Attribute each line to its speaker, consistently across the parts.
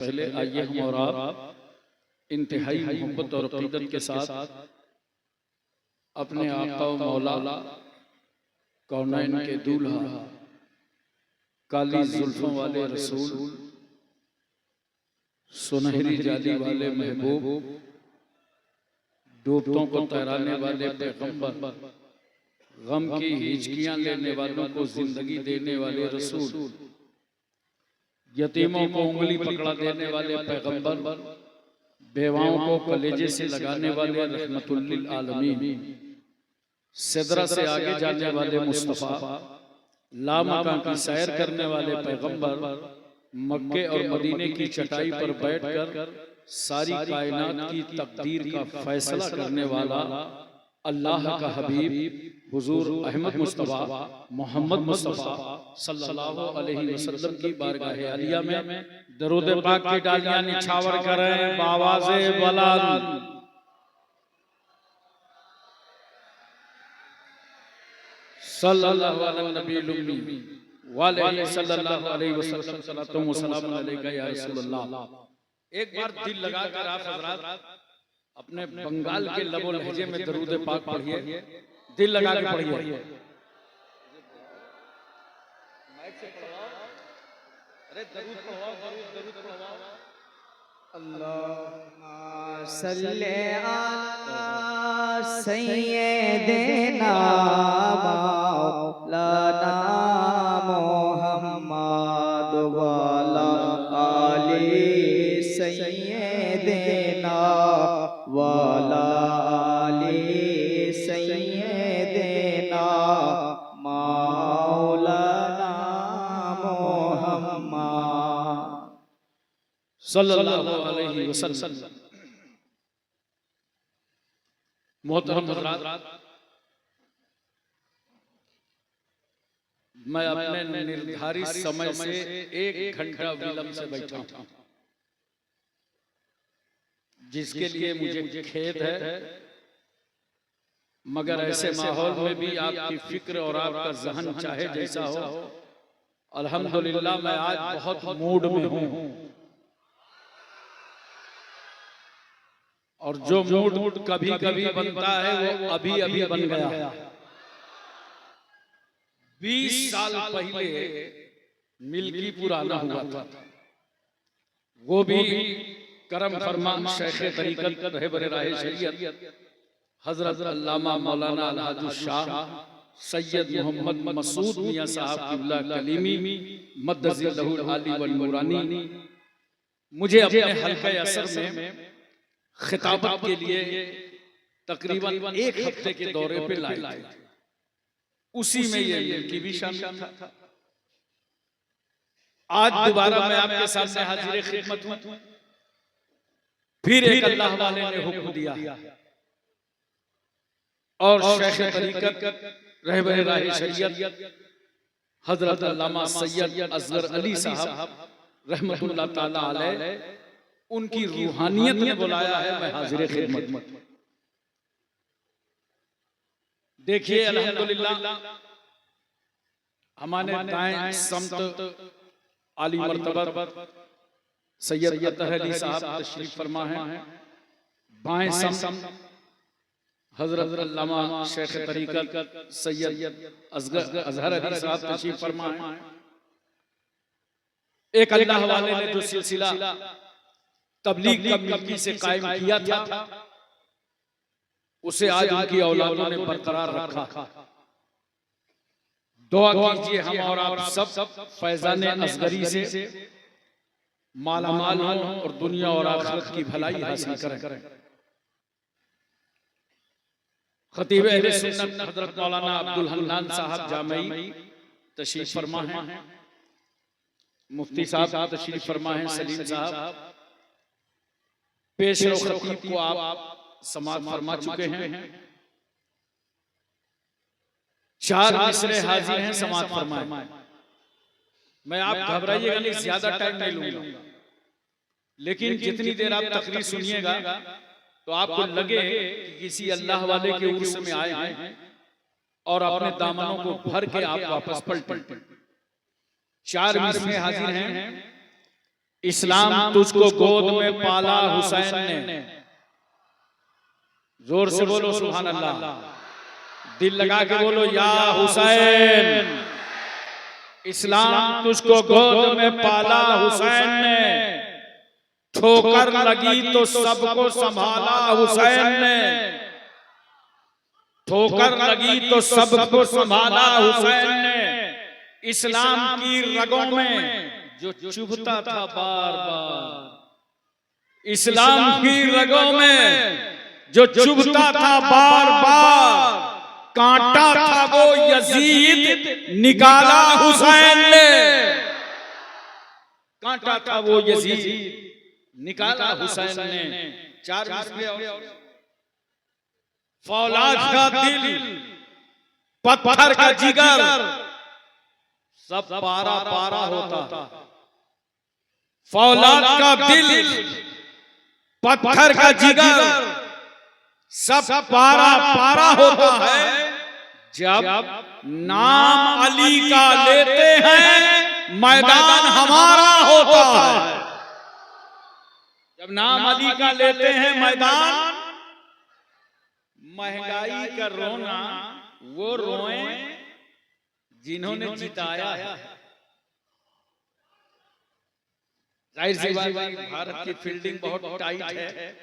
Speaker 1: पहले आइए हम और आप इंतहाई मोहब्बत और अक़ीदत के साथ अपने आका व मौला कौनैन के दूल्हा काली जुल्फों वाले रसूल सुनहरी जाली वाले महबूब डूबतों को तैराने वाले पैगंबर गम की हिचकियां लेने वालों को जिंदगी देने वाले रसूल यतीमों को उंगली पकड़ा देने वाले पैगंबर बेवाओं को कलेजे से लगाने वाले रहमतुल लिल आलमीन सिदरा से आगे जाने वाले मुस्तफ़ा लामका की सैर करने वाले पैगंबर मक्के और मदीने की चटाई पर बैठकर सारी कायनात की तकदीर का फैसला करने वाला अल्लाह का हबीब हुजूर अहमद मुस्तफ़ा मोहम्मद मुस्तफ़ा सल्लल्लाहु अलैहि वसल्लम की बारगाह आलिया में दरूद पाक की डालियां निछावर करें बावाज़े बुलंद। सल्लल्लाहु अलैहि नबील उम्मी वाले सल्लल्लाहु अलैहि वसल्लम सलातो व सलाम अलैका या रसूलल्लाह। एक बार दिल लगाकर आप हज़रात अपने बंगाल के लबो लहजे में दरूद पाक पढ़िए, दिल लगा के पढ़िए। अरे दरूद पढ़वाओ, दरूद पढ़वाओ।
Speaker 2: अल्लाहुम्मा सल्ले अला सय्यिदिना मौलाना मुहम्मद व अला आलि सय्यिदिना व अला आलि सय्यिदिना मौलाना मुहम्मद
Speaker 1: सल्लल्लाहु अलैहि वसल्लम। मोहतरम हज़रात, मैं अपने निर्धारित समय से 1 घंटा विलंब से बैठा हूं, जिसके लिए मुझे खेद है, मगर ऐसे माहौल में भी आपकी फिक्र और आपका ज़हन चाहे जैसा हो, अल्हम्दुलिल्लाह मैं आज बहुत मूड में हूं। और जो मूड कभी कभी बनता है वो अभी अभी बन गया। 20 साल पहले मिल्की पुराना हुआ था, वो भी करम फरमान शेख तरीक़त रहबर राह शरीयत हजरत अल्लामा मौलाना अलहाज शाह सैयद मोहम्मद मसूद मियां साहब क़िबला कलीमी मद्दज़िल्लहुल आली वल नूरानी मुझे अपने हल्क़े असर में खिताबत के लिए तकरीबन 1 हफ्ते के दौरे पे लाए थे। उसी में ये मिल्की भी शामिल था। आज दोबारा मैं आपके सामने हाजिर खिदमत हूं। फिर एक अल्लाह वाले ने हुक्म दिया और शेख तरीक़त रहबर राह शरीयत हजरत अल्लामा सैयद असगर अली साहब रहमतुल्लाह ताला अलैह उनकी रूहानियत ने बुलाया है, मैं हाजिर खिदमत। देखिए अल्हम्दुलिल्लाह हमारे दाएं समत आली मर्तबत सैयद अतहर अली साहब तशरीफ फरमा है, बाएं समत हजरत अल्लामा शेख तरीक़त सैयद अज़हर अली साहब तशरीफ फरमा है। एक अल्लाह वाले ने जो सिलसिला तबलीग का मिल्की से कायम किया था, उसे आज उनकी औलादों ने बरकरार रखा। दुआ कीजिए हम और आप सब फैज़ान असगरी से मालामाल हों और दुनिया और आखिरत की भलाई हासिल करें। खतीब अहले सुन्नत हजरत मौलाना अब्दुल हन्नान साहब जामई तशरीफ फरमा है, मुफ्ती साहब तशरीफ फरमा है, सलीम साहब पेशरो खतीब को आप समाअत फरमा चुके हैं। 4 मिसरे हाजिर हैं, समाअत फरमाएं। मैं आप घबराइएगा नहीं, ज्यादा टाइम नहीं लूंगा, लेकिन जितनी देर आप तकरीर सुनिएगा तो आपको लगे कि किसी अल्लाह वाले के उर्स में आए हैं और अपने दामनों को भर के आप वापस पलटें। 4 मिसरे हाजिर हैं। इस्लाम तुझको गोद में पाला हुसैन ने। जोर से बोलो सुभान अल्लाह, दिल लगा के बोलो या हुसैन। इस्लाम तुझको गोद में पाला हुसैन ने, ठोकर लगी तो सबको संभाला हुसैन ने, ठोकर लगी तो सबको संभाला हुसैन ने। इस्लाम की रगों में जो चुभता था बार बार, इस्लाम की रगों में जो चुभता था बार बार, कांटा था वो यजीद निकाला हुसैन ने, कांटा था वो यजीद निकाला हुसैन ने। चार फौलाद का दिल, पत्थर का जिगर, सब पारा पारा होता। फौलाद का दिल, पत्थर का जिगर, सब पारा पारा होता है जब नाम अली का लेते हैं, मैदान हमारा होता है। जब नाम अली का लेते हैं मैदान, महंगाई का रोना वो रोए जिन्होंने जिताया है। जाहिर सी बात है, भारत की फील्डिंग बहुत टाइट है,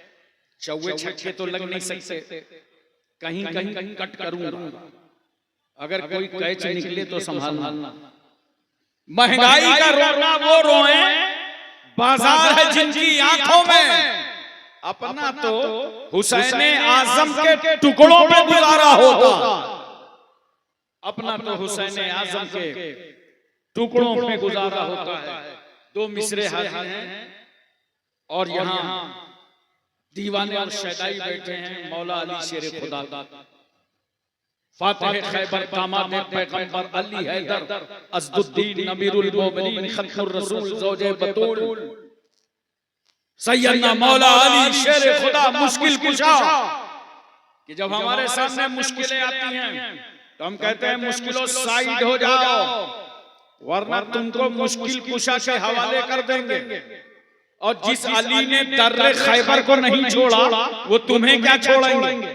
Speaker 1: चौवे छक्के तो लग नहीं सकते, कहीं कहीं कट करूंगा, अगर कोई कैच निकले तो संभालना। महंगाई का रोना वो रोए, बाजार है जिनकी आंखों में, अपना तो हुसैन आजम के टुकड़ों में गुजारा होता, अपना तो हुसैन आजम के टुकड़ों में गुजारा होता है। दो मिसरे हाजिर हैं और यहाँ दीवाने और शैदाई बैठे हैं। मौला अली शेर खुदा, फातिह खैबर, दामाद पैगंबर अली हैदर, अज़दुद्दीन अमीरुल मोमिनीन, खत्मुर रसूल, ज़ौजे बतूल, सैयदना मौला अली शेर खुदा मुश्किल कुशा। कि जब हमारे सामने मुश्किलें आती हैं तो हम कहते हैं मुश्किलों साइड हो जाओ, वरना तुमको मुश्किल कुशा के हवाले कर देंगे। और जिस अली ने दर्रे खैबर को नहीं छोड़ा, वो तुम्हें क्या छोड़ेंगे।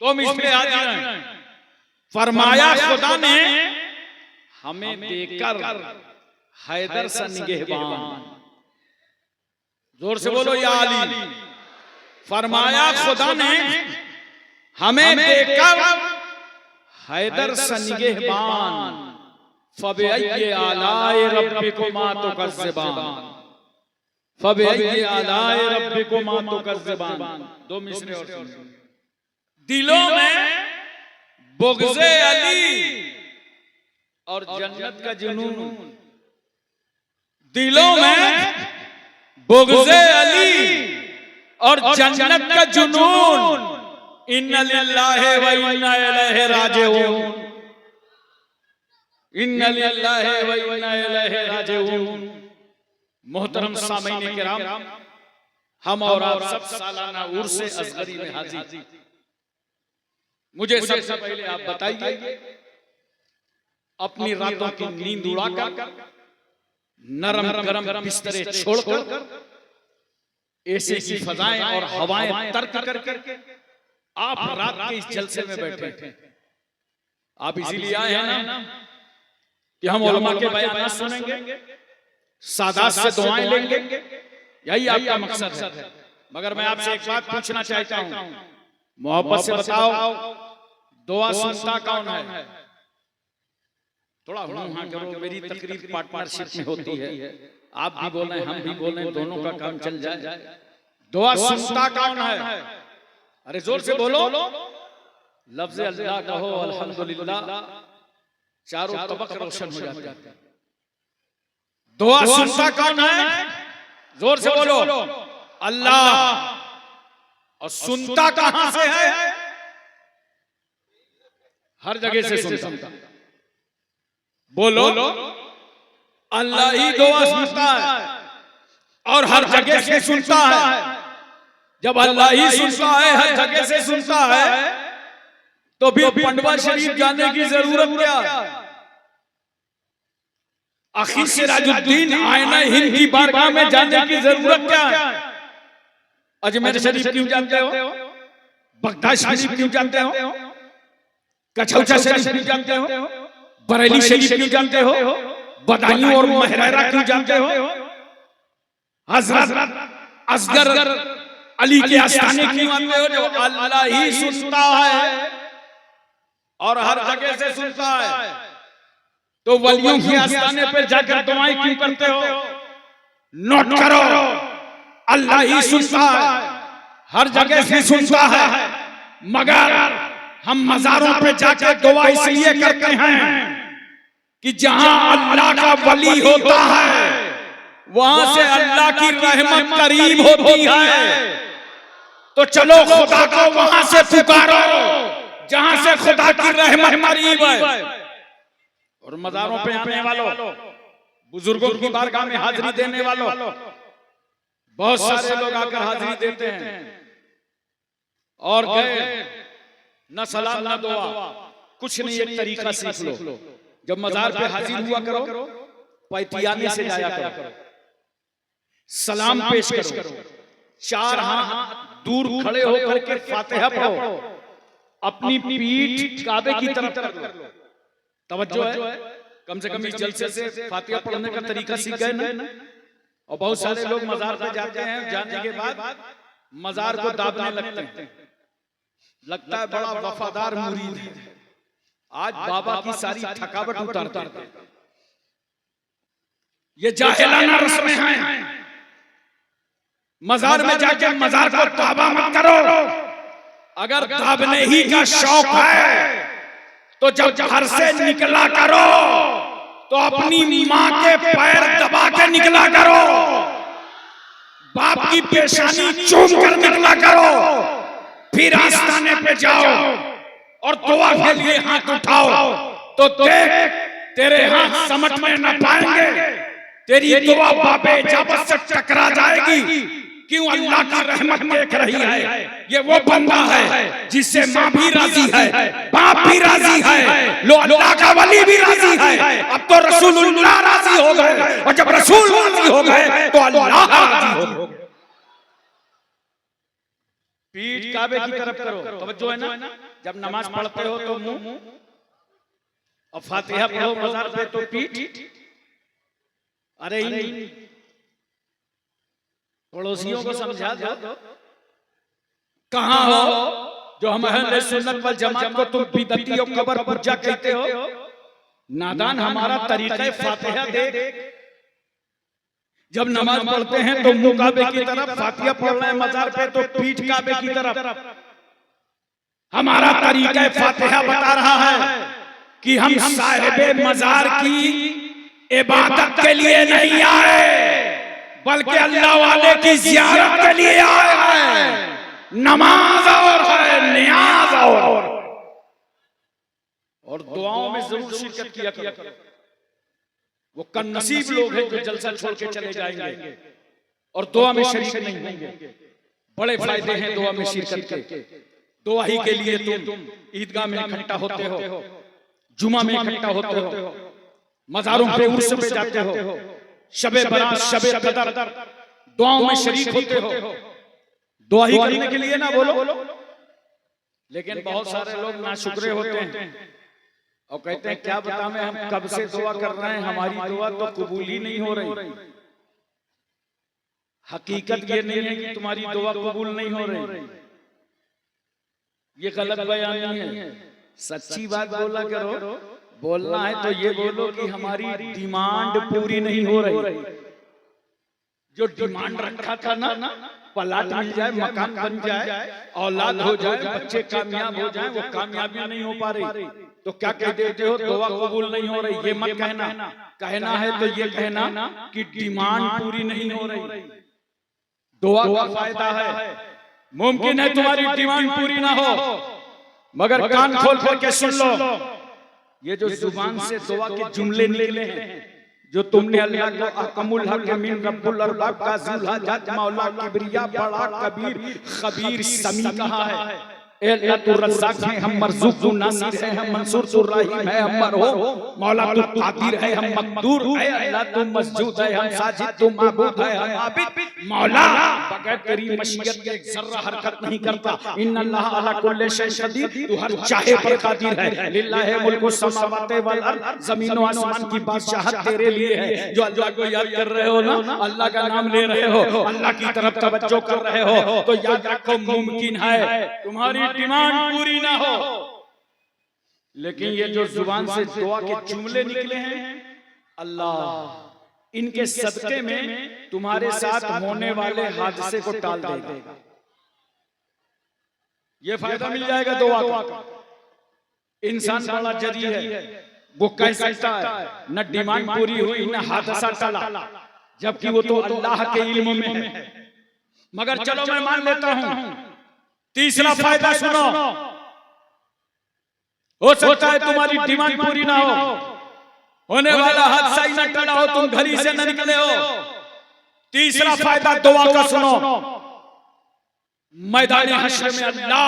Speaker 1: तो मिसरे हाजिर हैं, फरमाया खुदा ने हमें देकर हैदर सा निगहबान। जोर से बोलो या अली। फरमाया खुदा ने हमें देकर हैदर सा निगहबान, फबिअय्यि आलाए रब्बिकुमा तुकज़्ज़िबान, फबिअय्यि आलाए रब्बिकुमा तुकज़्ज़िबान। दो मिसरे और सुनिए। दिलों में बुग़्ज़े अली और जन्नत का जुनून, दिलों में बुग़्ज़े अली और जन्नत का जुनून। इन्ना लिल्लाहि व इन्ना इलैहि राजिऊन, इन्ना लिल्लाहि व इन्ना इलैहि राजिऊन। मोहतरम सामीन किराम, हम और आप सब सालाना उर्से असगरी में हाजिर। मुझे सबसे पहले आप बताइए, अपनी रातों की नींद उड़ाकर, नरम गरम बिस्तरे छोड़कर, एसी की फजाएं और हवाएं तर्क करके आप रात के इस जलसे में बैठे। आप इसीलिए आए हैं ना कि हम उलमा के बयान सुनेंगे, सादात से दुआएं लेंगे, यही आपका मकसद है। मगर मैं आपसे एक बात पूछना चाहता हूं, मोहब्बत से बताओ, दुआ सुनता कौन है? थोड़ा हाँ करो, मेरी तकरीर पार्टनरशिप में होती है, आप भी बोलें हम भी बोलें, दोनों का काम चल जाए। दुआ सुनता कौन है? अरे जोर से बोलो, लफ्ज़ अल्लाह कहो, अल्हम्दुलिल्लाह, चारों तबक रोशन हो जाते हैं। दुआ सुनता कौन है? जोर से बोलो, अल्लाह। और सुनता कहां से है? हर जगह से सुनता। बोलो, अल्लाह ही दुआ सुनता है और हर जगह से सुनता है। जब अल्लाह ही सुनता है, हर जगह से सुनता है, तो भी पंडवा शरीफ जाने की जरूरत क्या? आखिर सिराजुद्दीन आईना हिंद की बारगाह में जाने की जरूरत क्या है? अजमेर शरीफ क्यों जाते हो? बगदाद शरीफ क्यों जाते हो? कछौचा शरीफ क्यों जाते हो? बरेली शरीफ क्यों जाते हो? बदायूं और महरारा क्यों जाते हो? हजरत असगर अली के आस्थाने क्यों आते हो? जो अल्लाह ही सुनता है और हर जगह से सुनता है। तो वलियों के आस्थाने पर जाकर दुआएं क्यों करते हो? नोट करो, अल्लाह ही सुनता है, हर जगह से सुनता है, मगर हम मजारों पे जाकर दुआ इसलिए करते हैं कि जहां अल्लाह का वली होता है वहां से अल्लाह की रहमत करीब होती है। तो चलो खुदा को वहां से पुकारो जहां से खुदा की रहमत करीब है। और मज़ारों पे आने वालों, बुजुर्गों की बारगाह में हाजिरी देने वालों, बहुत सारे लोग आकर हाजिरी देते हैं और गए, न सलाम न दुआ, कुछ नहीं, एक तरीका सीख लो। जब मज़ार पे हाजिर हुआ करो, पैतियाने से जाया करो, सलाम पेश करो, चार हाथ दूर खड़े होकर के फातिहा पढ़ो, अपनी पीठ काबे की तरफ कर लो। तवज्जो है, कम से कम इस जलसे से फातिहा पढ़ने का तरीका सीख गए ना। और बहुत सारे लोग मज़ार पे जाते हैं, जाने के बाद मज़ार को दाबने लगते हैं, लगता है बड़ा वफादार मुरीद है, आज बाबा की सारी थकावट उतारता है। ये जाहिलाना रस्में हैं। मज़ार में जाके मज़ार को दाबा मत करो। अगर दाबने ही का शौक है तो जब घर से निकला करो तो अपनी माँ के पैर दबा के निकला करो, बाप की पेशानी चूम कर निकला करो, फिर आस्थाने पे जाओ और दुआ के लिए हाथ उठाओ तो देख तेरे हाथ समझ में न पाएंगे, तेरी दुआ बाबे इजाबत से टकरा जाएगी। क्यों? अल्लाह की रहमत देख रही है। ये वो बंदा है जिससे माँ भी राजी है, बाप भी राजी है, लो अल्लाह का वली भी राजी है। अब तो रसूलुल्लाह राजी हो गए, और जब रसूल राजी हो गए तो अल्लाह राजी हो गए। पीठ काबे की तरफ करो, तवज्जो है ना। जब नमाज पढ़ते हो तो मुंह, और फातिहा पढ़ो मज़ार पे तो पीठ। अरे पड़ोसियों को समझा दो, कहां हो जो हम अहले सुन्नत वल जमात को तुम बिदअती और कब्र पुर्जा कहते हो? नादान, हमारा तरीक़े फातिहा देख। जब नमाज पढ़ते हैं तो मुंह काबे की तरफ, फातिहा पढ़ रहे हैं मज़ार पे तो पीठ काबे की तरफ। हमारा तरीक़ा फातिहा बता रहा है कि हम साहिबे मज़ार की इबादत के लिए नहीं आए, बल्कि अल्लाह वाले की ज़ियारत के लिए आए हैं। नमाज और है, नियाज और दुआओं में जरूर शिरकत किया करो। वो कन्नसीब लोग हैं जो जलसा छोड़ के चले जाएंगे और दुआ में शरीक नहीं होंगे। बड़े फायदे हैं दुआ में शिरकत के। दुआ ही के लिए तुम ईदगाह में इकट्ठा होते हो, जुमा में इकट्ठा होते हो, मज़ारों पे उर्स पे जाते हो, शबे बरात, शबे कदर, दुआओं में शरीक होते हो। दुआ ही करने के लिए ना बोलो। लेकिन बहुत सारे लोग नाशुक्रे होते हैं और कहते हैं क्या बताएं, हम कब से दुआ कर रहे हैं, हमारी दुआ तो कबूल ही नहीं हो रही। हकीकत ये नहीं है कि तुम्हारी दुआ कबूल नहीं हो रही, ये गलत बयानी है। सच्ची बात बोला करो। बोलना है तो ये बोलो कि हमारी डिमांड पूरी नहीं हो रही। जो डिमांड रखा था ना, प्लाट मिल जाए, मकान बन जाए, औलाद हो जाए, बच्चे कामयाब हो जाए, वो कामयाबी नहीं हो पा रही। तो क्या कह देते हो, दुआ कबूल नहीं हो रही। ये मत कहना। कहना है तो ये कहना कि डिमांड पूरी नहीं हो रही। दुआ का फायदा है। मुमकिन है तुम्हारी डिमांड पूरी ना हो, मगर कान खोल करके सुन लो, ये जो जुबान से दुआ के जुमले निकले हैं, जो तुमने अल्लाह को अकमुल हकीमीन रब्बुल अरबाब का ज़ुल हज्जात मौला किबरिया बड़ा कबीर खबीर समी कहा है, ए अल्लाह तू रज़्ज़ाक़ है, हम मरज़ूक़, तू नासिर है, हम मंसूर, तू रहीम है, हम मरहूम। मौला तू क़ादिर है, हम मक़दूर। ए अल्लाह तू मस्जूद है, हम साजिद, तू माबूद है, हम आबिद। मौला बगैर तेरी मशीयत के एक ज़र्रा हरकत नहीं करता। इन्नल्लाह अला कुल्लि शैइन क़दीर, तू हर चाहे पर क़ादिर है। लिल्लाहि मुल्कु समावाति वल अर्ज़, ज़मीन व आसमान की बादशाहत तेरे लिए है। जो अल्लाह को याद कर रहे हो ना, अल्लाह का नाम ले रहे हो, अल्लाह की तरफ तवज्जो कर रहे हो, तो याद रखो मुमकिन है तुम्हारी डिमांड पूरी ना हो, लेकिन ये जो जुबान से दुआ के जुमले निकले हैं, अल्लाह इनके सदके में तुम्हारे साथ होने वाले हादसे को टाल देगा। ये फायदा मिल जाएगा दुआ का। इंसान बड़ा जदी है, वो कह सकता है न डिमांड पूरी हुई न हादसा टला, जबकि वो तो अल्लाह के इल्म में है। मगर चलो मैं मान लेता हूं, तीसरा फायदा सुनो, हो सकता है तुम्हारी डिमांड पूरी ना हो, होने वाला हादसा ही न टला हो, तुम घर ही से न निकले हो। तीसरा फायदा दुआ का सुनो, मैदान हश्र में अल्लाह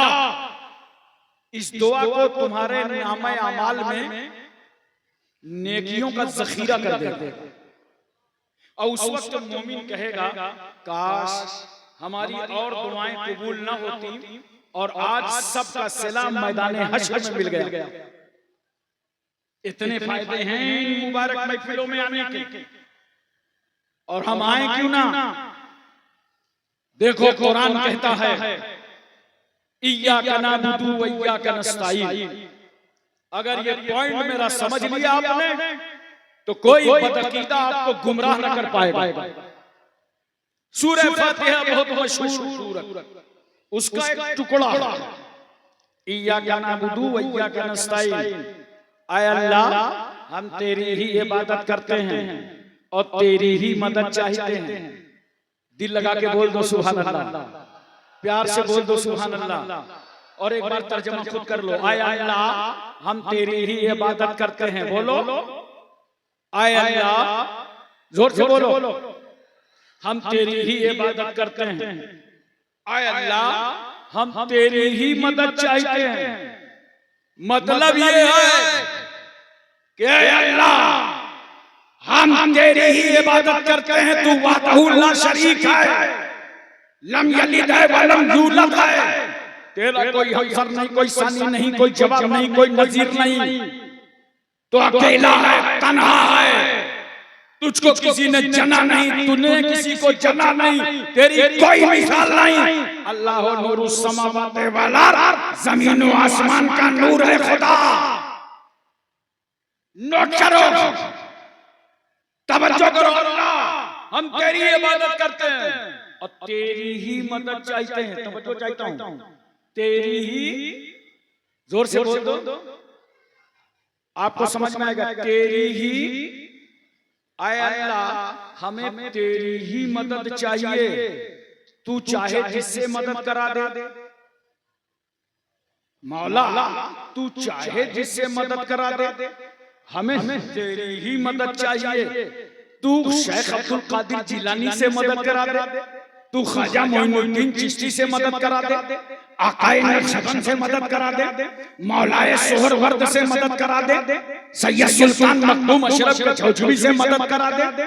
Speaker 1: इस दुआ को तुम्हारे नामे अमाल में नेकियों का जखीरा कर देगा। और उस वक्त मोमिन कहेगा काश हमारी और दुआएं कबूल न होती और आज सबका सलाम मैदान हश्र में मिल गया। इतने फायदे हैं इन मुबारक महफिलों में आने के, और हम आए क्यों ना। देखो कुरान कहता है इय्याका नअबुदु व इय्याका नस्तईन। अगर ये पॉइंट मेरा समझ लिया आपने तो कोई बदअकीदा आपको गुमराह न कर पाएगा। सूरह फातिहा बहुत मशहूर सूरत, उसका एक टुकड़ा इय्याका नअबुदु व इय्याका नस्तईन। आय अल्लाह हम तेरी ही इबादत करते हैं और तेरी ही मदद चाहते हैं। दिल लगा के बोल दो सुभान अल्लाह, प्यार से बोल दो सुभान अल्लाह। और एक बार तर्जुमा खुद कर लो, आय अल्लाह हम तेरी ही इबादत करते हैं। बोलो आय अल्लाह, जोर से बोलो, हम तेरी ही इबादत करते हैं। आय अल्लाह हम तेरी ही मदद चाहते हैं। मतलब ये है कि अल्लाह हम तेरी ही इबादत करते हैं, तू वहदहू ला शरीक है, लम यलिद व लम यूलद है, तेरा कोई हमसर नहीं, कोई सानी नहीं, कोई जवाब नहीं, कोई नजीर नहीं। तो अकेला है, तन्हा है, तुझको किसी ने जना नहीं, तूने किसी को जना नहीं, तेरी कोई मिसाल नहीं। अल्लाह नूरुस समावाति वल अर्ज़, जमीन व आसमान का नूर है खुदा। नोट करो, तवज्जो करो, अल्लाह हम तेरी इबादत करते हैं और तेरी ही मदद चाहते हैं। तवज्जो चाहता हूं, तेरी ही, जोर से बोल दो, आपको समझ में आएगा। तेरी ही, आय अल्लाह हमें तेरी ही मदद चाहिए, तू चाहे जिससे मदद करा दे। मौला तू चाहे जिससे मदद करा दे, हमें तेरी ही मदद चाहिए। तू शेख अब्दुल कादिर जिलानी से मदद करा दे, तू ख्वाजा मोइनुद्दीन चिश्ती से मदद करा दे, आकाए नक्शबंद से मदद करा दे, मौलाए सोहरवर्द से मदद करा दे, सैयद सुल्तान मखदूम अशरफ चौधरी से मदद करा दे,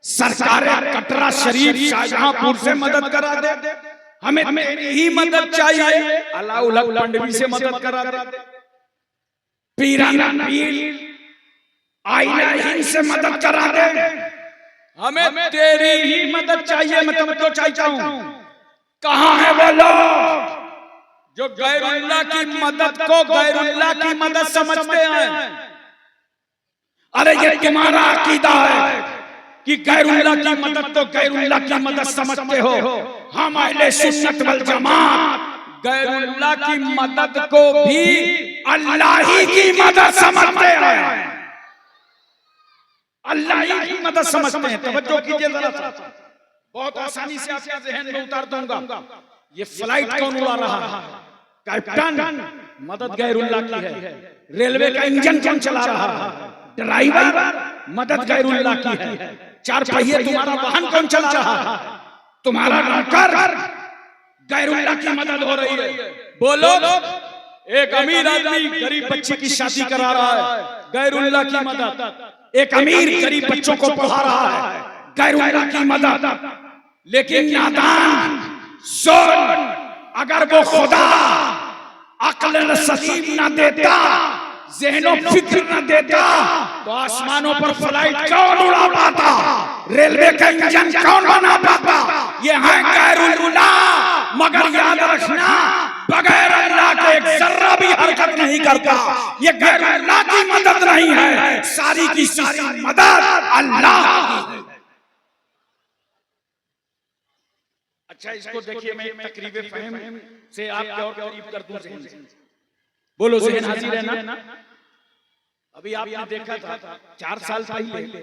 Speaker 1: सरकार कटरा शरीफ शाहजहांपुर से मदद करा दे। हमें तेरी ही मदद चाहिए। अलाउल हक पंडवी से मदद करा दे, पीराना पीर आईना हिंद से मदद करा दे। हमें तेरी ही मदद चाहिए। मैं तुमको चाहता हूं, कहां है वो लोग जो गैरुल्लाह की मदद को गैरुल्लाह की मदद समझते हैं? अरे ये तुम्हारा अकीदा है कि गैरुल्लाह की मदद तो गैरुल्लाह की मदद समझते हो। हम अहले सुन्नत वल जमात गैरुल्लाह की मदद को भी अल्लाह ही की मदद समझते हैं। अल्लाह ही की मदद समझते हैं। तवज्जो कीजिए जरा सा, बहुत आसानी से आपके ज़हन में उतार दूंगा। ये फ्लाइट कौन उड़ा रहा है? कैप्टन, मदद गैरुल्लाह की है। रेलवे का इंजन कौन चला रहा है? ड्राइवर, मदद गैरुल्लाह की है। चार पहिए तुम्हारा वाहन कौन चला रहा है? तुम्हारा नौकर गैरुल्लाह की मदद हो रही है। बोलो, एक अमीर आदमी गरीब बच्चे की शादी करा रहा है, गैरुल्लाह की मदद। एक अमीर गरीब बच्चों को पढ़ा रहा है, गैरुल्लाह की मदद। लेकिन नादान सुन, अगर वो खुदा अक्ल सलीम न देता, ज़हनो फिक्र न देता, तो आसमानों पर फ्लाइट कौन उड़ा पाता, रेलवे का इंजन कौन बना पाता। ये है गैरुल्लाह, मगर याद रखना बगैर अल्लाह के एक जर्रा भी हरकत नहीं करता। ये गैरुल्लाह की मदद नहीं है, सारी की सारी मदद अल्लाह की है। अच्छा, इसको देखिए, मैं एक तकरीबे फहम से आपके और करीब कर दूं ज़हन से। बोलो, ज़हन हाजिर है ना? अभी आपने देखा था 4 साल पहले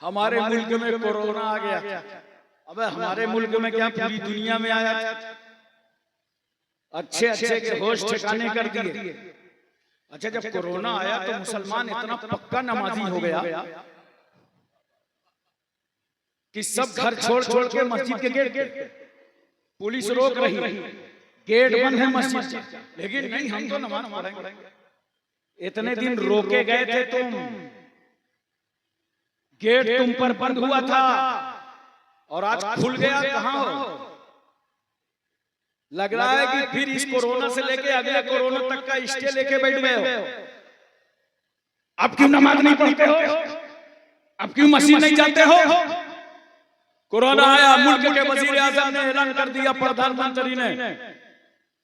Speaker 1: हमारे मुल्क में कोरोना आ गया था। अबे हमारे मुल्क में क्या, पूरी दुनिया में आया था। अच्छे अच्छे के होश ठिकाने कर दिए। अच्छा, जब कोरोना आया तो मुसलमान इतना पक्का नमाजी हो गया कि सब घर छोड़ छोड़ के मस्जिद के गेट, पुलिस रोक रही, गेट बंद है मस्जिद, लेकिन नहीं, हम तो नमाज पढ़ेंगे। इतने दिन रोके गए थे तुम, गेट तुम पर बंद हुआ था और आज खुल गया। कहां हो? लग रहा है कि फिर इस कोरोना से लेके अगले कोरोना तक का स्टे लेके बैठ गए हो। अब क्यों नमाज नहीं पढ़ते हो? अब क्यों मस्जिद नहीं जाते हो? कोरोना आया, मुल्क के वजीर आजम ने ऐलान कर दिया, प्रधानमंत्री ने,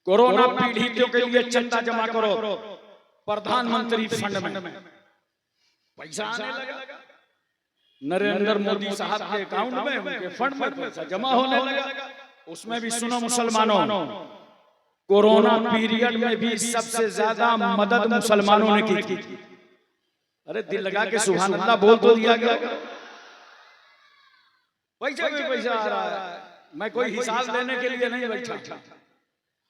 Speaker 1: कोरोना पीड़ितों के लिए चंदा जमा करो प्रधानमंत्री फंड में। पैसा आने लगा नरेंद्र मोदी साहब के अकाउंट में, उनके फंड में पैसा जमा होने लगा। उसमें भी सुनो मुसलमानों, कोरोना पीरियड में भी सबसे ज्यादा मदद मुसलमानों ने की। अरे दिल लगा के सुभान अल्लाह बोल तो दिया गया। पैसा में पैसा आ रहा है। मैं कोई हिसाब लेने के लिए नहीं बैठा,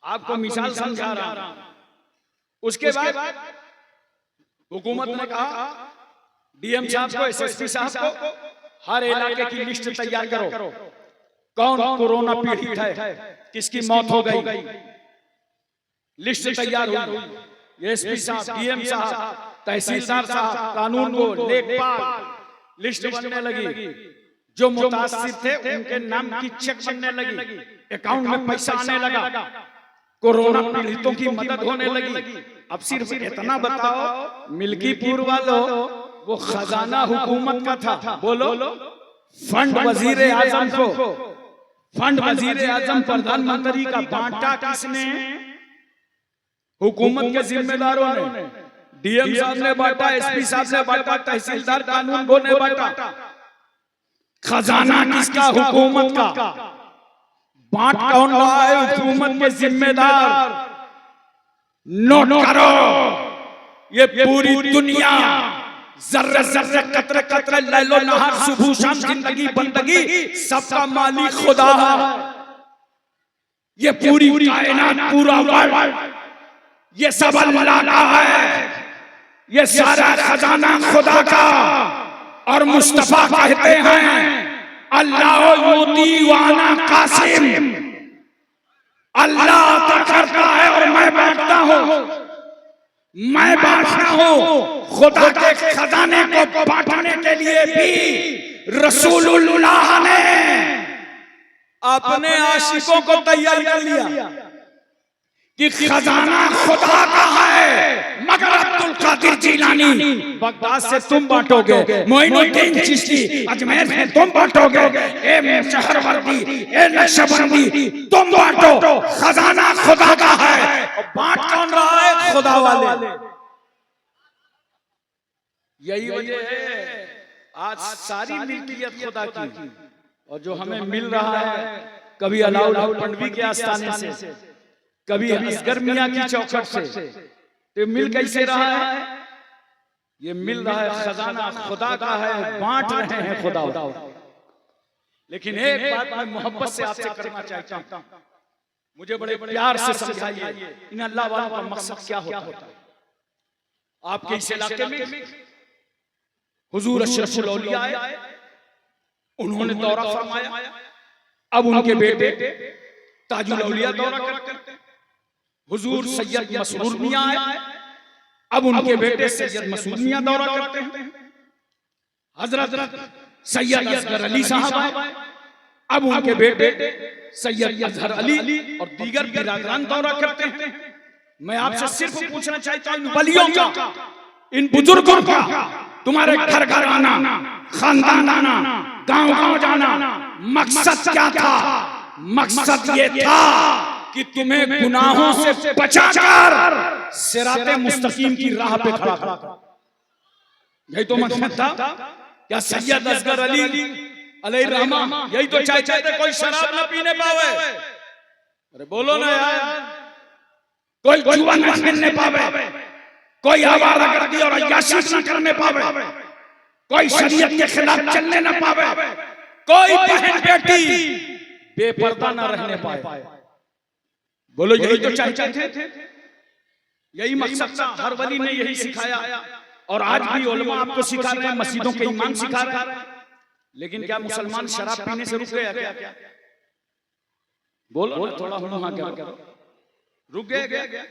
Speaker 1: आपको मिसाल समझा रहा हूं। उसके बाद हुकूमत ने कहा, डीएम साहब को, एसएसपी साहब को, हर इलाके की लिस्ट तैयार करो, कौन कोरोना पीड़ित है, किसकी मौत हो गई। लिस्ट तैयार हुई। एसपी साहब, डीएम साहब, तहसीलदार साहब, कानून को लेखपाल, लिस्ट बनने लगी। जो मुतासिर थे उनके नाम की चेक बनने लगी, अकाउंट में पैसा आने लगा, कोरोना पीड़ितों की मदद होने लगी। अब सिर्फ इतना बताओ, मिल्कीपुर वालों, वो खजाना हुकूमत का था। बोलो, फंड वजीर आजम को, फंड वजीर आजम प्रधानमंत्री का बांटा किसने? हुकूमत के जिम्मेदारों ने। डीएम साहब ने बांटा, एसपी साहब ने बांटा, तहसीलदार कानून को ने बांटा। खजाना किसका? हुकूमत का। बांट कौन रहा है? हुकूमत के जिम्मेदार। नोट करो, ये पूरी दुनिया, जर्रे जर्रे कतरे कतरे, लैलो नहार, सुबह शाम, जिंदगी बंदगी, सबका मालिक खुदा है। ये पूरी कायनात, पूरा वर्ल्ड, ये सब अल्लाह का है। ये सारा खजाना खुदा का। और मुस्तफा कहते हैं, अल्लाह युती वाना कासिम, अल्लाह अता करता है और मैं बांटता हूं, मैं बांटता हूं। खुदा के खजाने को बांटने के लिए भी रसूलुल्लाह ने अपने आशिकों को तैयार कर लिया कि खजाना खुदा का है, मगर अब्दुल कादिर जिलानी बगदाद से तुम बांटोगे, मोइनुद्दीन चिश्ती अजमेर से तुम बांटोगे, ए शहरवर्दी, ए नक्शबंदी तुम बांटो। खजाना खुदा का है। और बांट कौन रहा है? खुदा वाले। यही वजह है आज सारी मिल्कियत खुदा की। और जो हमें मिल रहा है, कभी अलाउद्दीन पनवी के आस्थाने से, कभी असगर मियां की चौखट से, तो मिल कैसे रहा है? ये मिल रहा है खजाना खुदा का है, बांट रहे हैं खुदा। लेकिन एक बात मैं मोहब्बत से आपसे करना चाहता हूं, मुझे बड़े प्यार से समझाइए, इन अल्लाह वालों का मकसद क्या होता है। आपके इस इलाके में हुजूर अशरफुल औलिया आए, उन्होंने दौरा फरमाया। अब उनके बेटे ताजुल औलिया दौरा करते हैं। हुजूर सैयद मसरूर मियां आए, अब उनके बेटे सैयद मसूद मियां दौरा करते हैं। हजरत सैयद असगर अली साहब आए, अब उनके बेटे सैयद अजहर अली और दीगर बिरादरान दौरा करते हैं। मैं आपसे सिर्फ पूछना चाहता हूं, इन वलियों का, इन बुजुर्गों का तुम्हारे घर घर आना, खानदान आना, गांव गांव जाना मकसद क्या था? मकसद ये था कि तुम्हें गुनाहों से बचाकर सिराते मुस्तकीम की राह पे खड़ा कर। यही तो मकसद था। क्या सैयद असगर अली अलैहि रहमा यही तो चाहते थे कोई शराब न पीने पावे? अरे बोलो ना यार, कोई जुआ न खेलने पावे, कोई आवारागर्दी और अय्याशी न करने पावे, कोई शरीयत के खिलाफ चलने न पावे, कोई बहन बेटी बेपर्दा न रहने पाए। बोलो यही तो चाहते थे, यही मकसद था। हर वली ने यही सिखाया और आज भी उलमा आपको सिखा रहे हैं, मस्जिदों के इमाम सिखा रहे हैं। लेकिन क्या मुसलमान शराब पीने से रुक गया क्या? बोलो ना, थोड़ा हुआ करो, रुक गया?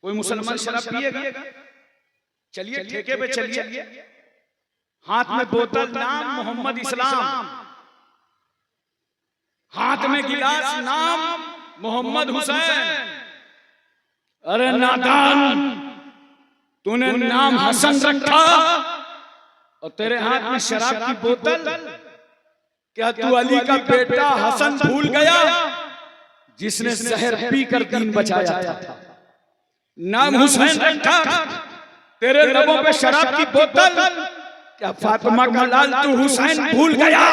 Speaker 1: कोई मुसलमान शराब पिएगा? चलिए ठेके पे चलिए, हाथ में बोतल, नाम मोहम्मद इस्लाम, हाथ में गिलास, नाम मोहम्मद हुसैन। अरे नादान, तूने नाम हसन रखा और तेरे हाथ में शराब की बोतल। क्या तू अली का बेटा हसन भूल गया जिसने जहर पीकर दीन बचाया था? नाम हुसैन रखा, तेरे लबों पे शराब की बोतल। क्या फातिमा का लाल तू हुसैन भूल गया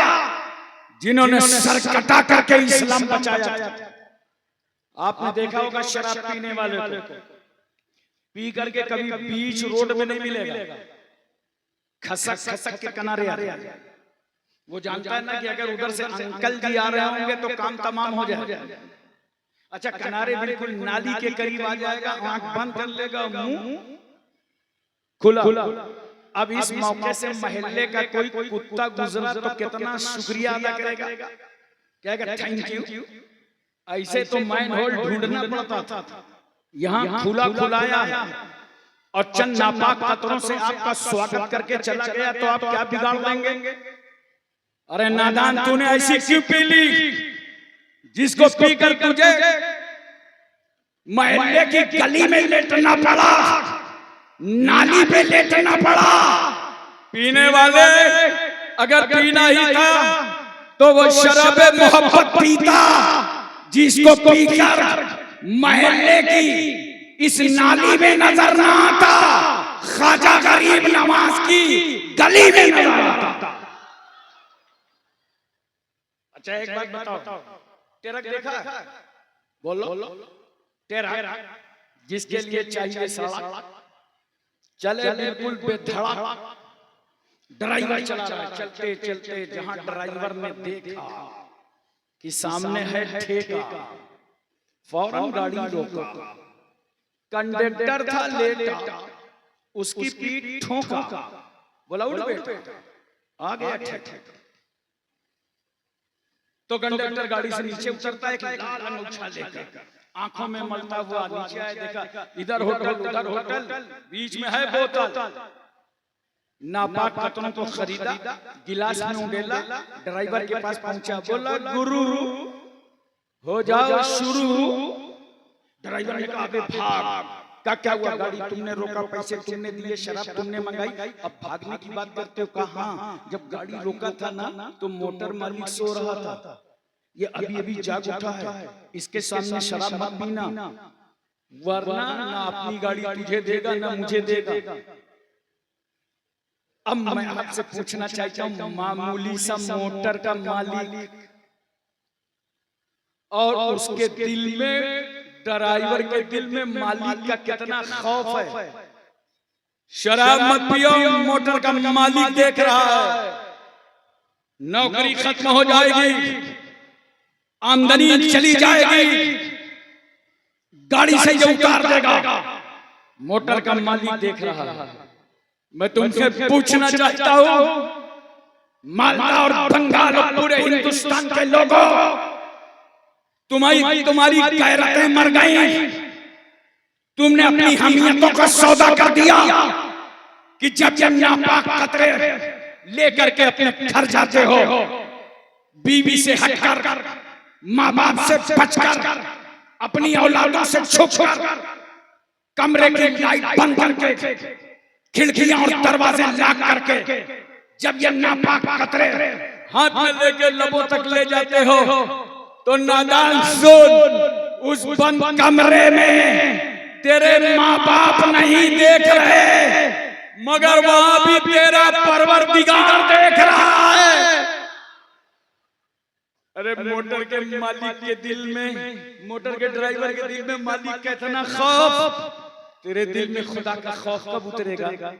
Speaker 1: जिन्होंने सर कटा करके इस्लाम बचाया था? आपने देखा होगा शराब पीने वाले को पी करके कभी बीच रोड में नहीं मिलेगा, खसक खसक के किनारे आ रहा है। वो जानता है ना कि अगर उधर से अंकल जी आ रहे होंगे तो काम तमाम हो जाएगा। अच्छा, किनारे बिल्कुल नाली के करीब आ जाएगा, आंख बंद कर लेगा, मुंह खुला। अब इस मौके से मोहल्ले का कोई कुत्ता गुजरा तो कितना शुक्रिया अदा करेगा, कहेगा थैंक यू। ऐसे तो मैन होल ढूंढना पड़ता था, यहाँ खुला खुलाया है और चंद नापाक कतरों से आपका स्वागत करके चला गया तो आप क्या बिगाड़ देंगे? अरे नादान, तूने ऐसी क्यों पी ली जिसको पीकर तुझे मोहल्ले की गली में लेटना पड़ा, नाली पे लेटना पड़ा? पीने वाले अगर पीना ही था तो वो शराब मोहब्बत पीता जिसको पीकर मोहल्ले की इस नाली में नजर ना आता, ख्वाजा गरीब नवाज की गली में नजर आता। अच्छा एक बात बताओ, टेरक देखा? बोलो टेरक जिसके लिए चाहिए सड़क, चले बिल्कुल बेधड़क, ड्राइवर चला रहा है, चलते चलते जहां ड्राइवर ने देखा कि सामने है ठेका, फौरन गाड़ी रोका। कंडक्टर था लेटा, उसकी पीठ ठोका, बोला उठ बेटा, आ गया ठेका। तो कंडक्टर गाड़ी से नीचे उतरता है, एक लाल अंगूठा लेकर आंखों में मलता हुआ नीचे आया, देखा इधर होटल उधर होटल, बीच में है बोतल। नापाक कतरों को खरीदा, गिलास में उंडेला, ड्राइवर के पास पहुंचा, बोला गुरु हो जाओ शुरू। ड्राइवर ने कहा अबे भाग। का क्या हुआ? गाड़ी तुमने रोका, पैसे तुमने दिए, शराब तुमने मंगाई, अब भागने की बात करते हो? कहा हाँ, जब गाड़ी रोका था ना तो मोटर मालिक सो रहा था, ये अभी अभी जाग उठा है, इसके सामने शराब मत पीना वरना ना अपनी गाड़ी तुझे देगा ना मुझे देगा। अब मैं आपसे पूछना चाहता हूँ, मामूली सा मोटर का मालिक और उसके दिल में, ड्राइवर के दिल में मालिक का कितना खौफ है। शराब मत पियो, मोटर का मालिक देख रहा है, नौकरी खत्म हो जाएगी, आमदनी चली जाएगी, गाड़ी से जो उतार देगा, मोटर का मालिक देख रहा है। मैं तुमसे पूछना चाहता हूं, मालदा और बंगाल और पूरे हिंदुस्तान के लोगों, तुम्हारी गैरतें मर गई। तुमने अपनी हमीयतों का सौदा कर दिया कि जब नापाक कतरे लेकर के अपने घर जाते हो, बीवी से हटकर, माँ बाप से बचकर, अपनी औलादों से छुपकर, कमरे की लाइट बंद करके, खिड़कियां और दरवाजे लॉक करके, जब ये नापाक कतरे हाथ में लेके लबों तक ले जाते हो, तो नादान सुन, उस बंद कमरे में तेरे माँ बाप नहीं देख रहे, मगर वहां भी तेरा परवरदिगार देख रहा है। अरे मोटर के मालिक के दिल में, मोटर के ड्राइवर के दिल में मालिक का इतना खौफ, तेरे दिल में खुदा का खौफ कब उतरेगा?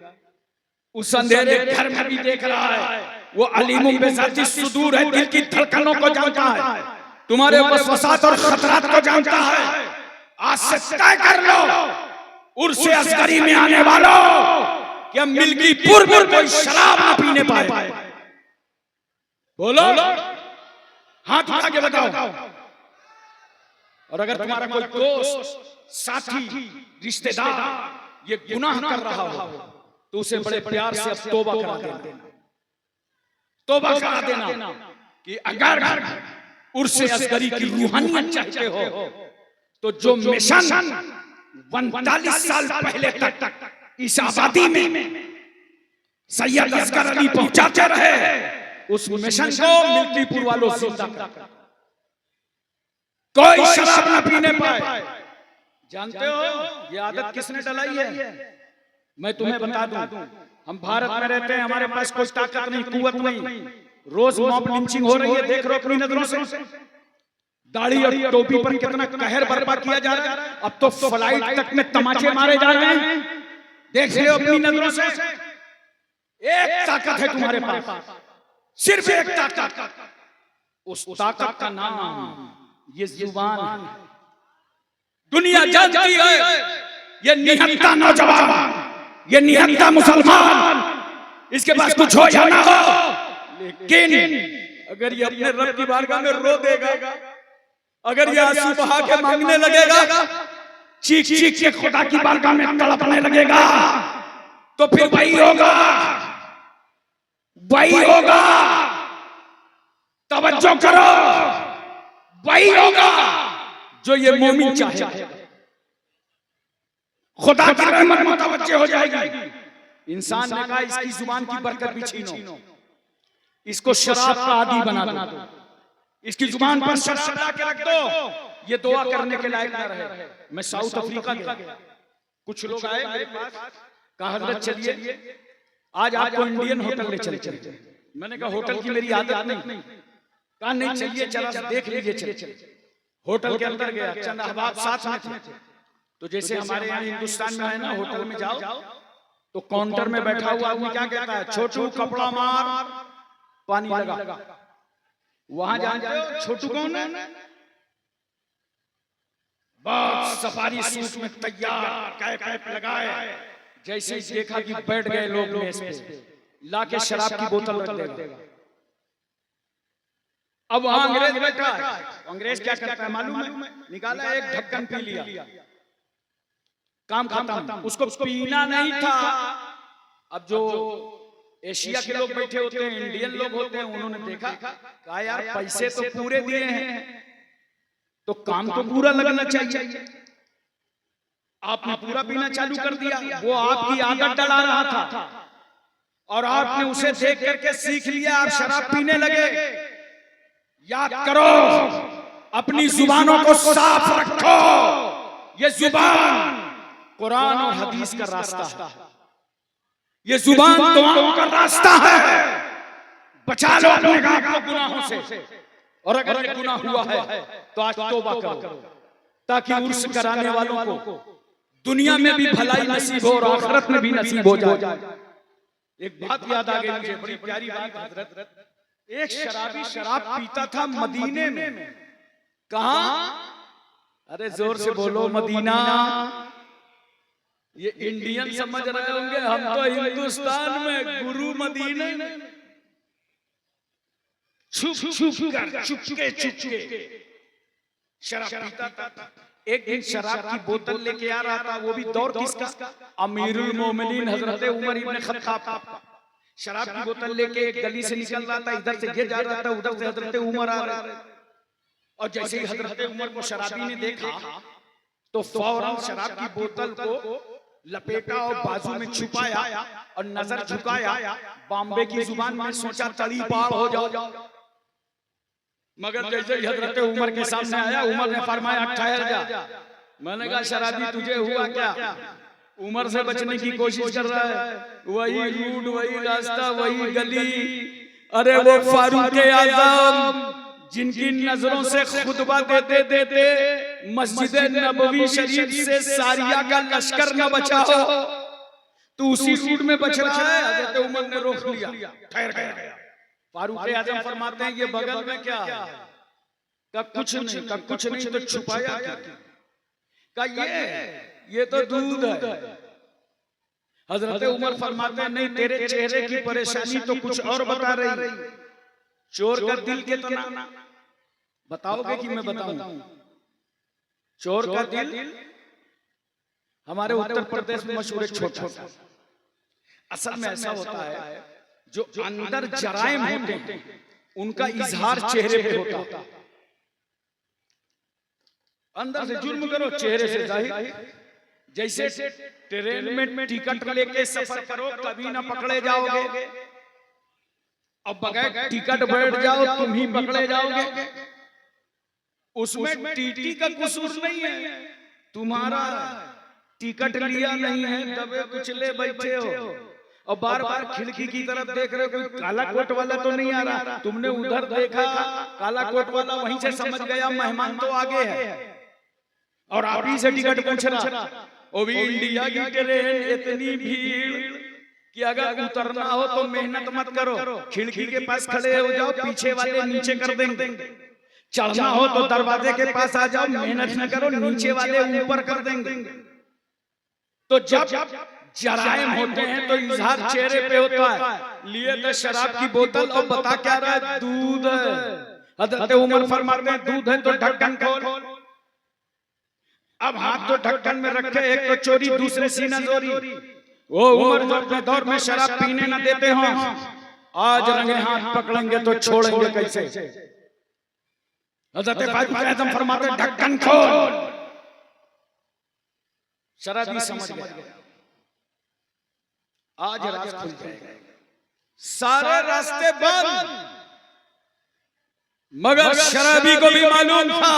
Speaker 1: उस अंधेरे घर में भी देख रहा है। वो अलीमुम बेज़ाती सुदूर है, दिल की धड़कनों को जानता है, तुम्हारे वसवसात और खतरात को जानता है। आज से तय कर लो, उर्से असगरी में आने वालों, कि हम मिल्कीपुर में कोई शराब ना पीने पाए। बोलो, हाथ उठा के बताओ। और अगर तुम्हारा कोई दोस्त, साथी, रिश्तेदार ये गुनाह कर रहा हो, तो उसे बड़े प्यार से अब तौबा करा देना, तौबा करा देना कि अगर उर्से असगरी की रूहानियत चाहते हो, तो जो मिशन 45 साल पहले तक इस आबादी में सैयद असगर अली पहुंचाते रहे, उस मिशन को मिल्कीपुर वालों जिंदा कर, कोई शराब न पीने पाए। जानते हो ये आदत किसने डलाई है? मैं तुम्हें बता दूं, हम भारत में रहते हैं, हमारे पास कोई ताकत नहीं, कुव्वत नहीं, रोज मॉब लिंचिंग हो रही है, देख रहे हो अपनी नजरों से। दाढ़ी और टोपी पर कितना कहर बर्पा किया जा रहा है। अब तो फ्लाइट तक में तमाचे मारे जा रहे हैं, देख रहे हो अपनी नजरों से। एक ताकत है तुम्हारे पास, सिर्फ एक ताकत, उस ताकत का नाम ये जुबान। दुनिया जानती है ये निहत्था नौजवान, ये निहत्था मुसलमान, इसके पास कुछ हो या ना हो, लेकिन अगर ये अपने रब की बारगाह में रो देगा, अगर ये आंसू बहा के मांगने लगेगा, चीख चीख के खुदा की बारगाह में तड़पने लगेगा, तो फिर वही होगा, वही होगा। तवज्जो करो, वही होगा जो ये मोमिन चाहे। खुदा की रहमत मुतवज्जे हो जाएगी। इंसान ने कहा इसकी जुबान की बरकत भी छीनो, इसको शराब का आदी बना दो, इसकी जुबान पर शराब के रख दो, ये दुआ करने के लायक ना रहे। मैं साउथ अफ्रीका गया, कुछ लोग आए मेरे पास, कहा हजरत चलिए आज आपको इंडियन होटल ले चलते। मैंने कहा होटल की मेरी आदत नहीं। कहा नहीं चलिए, चला देख लीजिए। चलिए होटल के अंदर गया, चंद अहबाब साथ में थे। तो जैसे हमारे यहाँ हिंदुस्तान में है ना, होटल में जाओ तो काउंटर में बैठा हुआ आदमी क्या कहता है, छोटू कपड़ा मार, पानी लगा। वहां जानते हो छोटू कौन है? बस सफारी सूट में तैयार, कैप लगाए, जैसे ही देखा कि बैठ गए लोग मेज पे, लाके शराब की बोतल रख देगा। अब वहां अंग्रेज बैठा है, अंग्रेज क्या करता है मालूम है? निकाला एक ढक्कन पी लिया, काम खत्म। उसको पीना नहीं था। अब जो एशिया के लोग बैठे होते हैं, इंडियन लोग होते हैं, उन्होंने देखा, कहा यार पैसे तो पूरे दिए हैं, तो काम तो पूरा लगना चाहिए। आपने पूरा पीना चालू कर दिया, वो आपकी आदत डला रहा था और आपने उसे देख करके सीख लिया, आप शराब पीने लगे। याद करो, अपनी जुबानों को साफ रखो। ये जुबान कुरान और हदीस का रास्ता है, ये जुबान दुआओं का रास्ता है। बचा लो अपने आप को गुनाहों से, और अगर ये गुनाह हुआ है तो आज तौबा करो, ताकि उर्स कराने वालों को दुनिया में भी भलाई नसीब हो और आखिरत में भी नसीब हो जाए। एक बात याद आ गई मुझे, बड़ी प्यारी बात हजरत। एक शराबी शराब पीता था मदीने में। कहां? अरे जोर से बोलो, मदीना। ये इंडियन समझ रहे होंगे, हम तो हिंदुस्तान में, गुरु मदीने में। छुप छुप कर, चुपके चुपके शराब पीता था। एक दिन शराब की बोतल लेके आ रहा था, वो भी दौर किसका? अमीरुल मोमिनीन हजरत उमर इब्न खत्ताब का। शराब की बोतल लेके एक गली से निकल रहा था, इधर से ये जा रहा था, उधर से हजरत उमर आ रहे। और जैसे ही हजरत उमर को शराबी ने देखा तो फौरन शराब की बोतल को लपेटा और बाजू में छुपाया और नजर झुकाया। बॉम्बे की जुबान में सोचा तड़ी पार हो जाओ। मगर जैसे ही हजरत उमर के सामने आया, उमर ने फरमाया ठहर जा। मैंने कहा शराबी तुझे हुआ क्या? उमर से बचने की कोशिश कर रहा है। वही रूट, वही रास्ता, वही गली। अरे वो फारूक आज़म जिनकी नजरों से खुतबा देते देते मस्जिद नबवी शरीफ से सारिया का लश्कर न बचा हो, तो उसी रूट में बच रहा है। हजरत उमर ने रोक लिया, ठहर गया। फारूक आज़म फरमाते हैं ये बगल में क्या है? का कुछ नहीं, का कुछ नहीं, तो छुपाया क्या? का ये तो दूध है। हजरत उमर फरमाते हैं नहीं, तेरे चेहरे की परेशानी तो कुछ और बता रही। चोर का दिल कितना बताओगे कि मैं बताऊं? चोर का दिल हमारे उत्तर प्रदेश में मशहूर है छोटा सा। असल में ऐसा होता है जो अंदर जराइम होते हैं उनका इजहार चेहरे पे होता। अंदर से जुर्म करो, चेहरे से जाहिर। जैसे ट्रेन में टिकट लेके सफर करो, कभी ना पकड़े जाओगे। अब बगैर टिकट बैठ जाओ तुम ही पकड़े जाओगे। उसमें टीटी का कसूर नहीं है, तुम्हारा टिकट लिया नहीं है, दबे कुचले बैठे हो और बार बार खिड़की की तरफ देख रहे हो, कोई काला कोट वाला तो नहीं आ रहा। तुमने उधर देखा, काला कोट वाला वहीं से समझ गया मेहमान तो आगे है और आप ही से टिकट पूछ रहा। वो भी इंडिया की ट्रेन, इतनी भीड़ कि अगर उतरना हो तो मेहनत मत करो, खिड़की के पास खड़े हो जाओ, पीछे वाले नीचे कर देंगे। चढ़ना हो तो दरवाजे के पास आ जाओ, मेहनत न करो, नीचे वाले ऊपर कर देंगे। तो जब जराइम होते हैं तो इजहार चेहरे पे होता है। लिए तो शराब की बोतल और बता क्या रहा है? दूध है। हजरत उमर फरमाते हैं दूध है तो ढक्कन खोल। अब हाथ तो ढक्कन में रखे, एक तो चोरी, दूसरे सीना जोरी। वो उमर जो अपने दौर में शराब पीने न देते हो, आज रंगे हाथ पकड़ेंगे तो छोड़ेंगे कैसे? हजरत फारूक आज़म फरमाते ढक्कन खोल। शराबी समझ गया, आज राज खुल जाएगा। सारे रास्ते बंद, मगर शराबी को भी मालूम था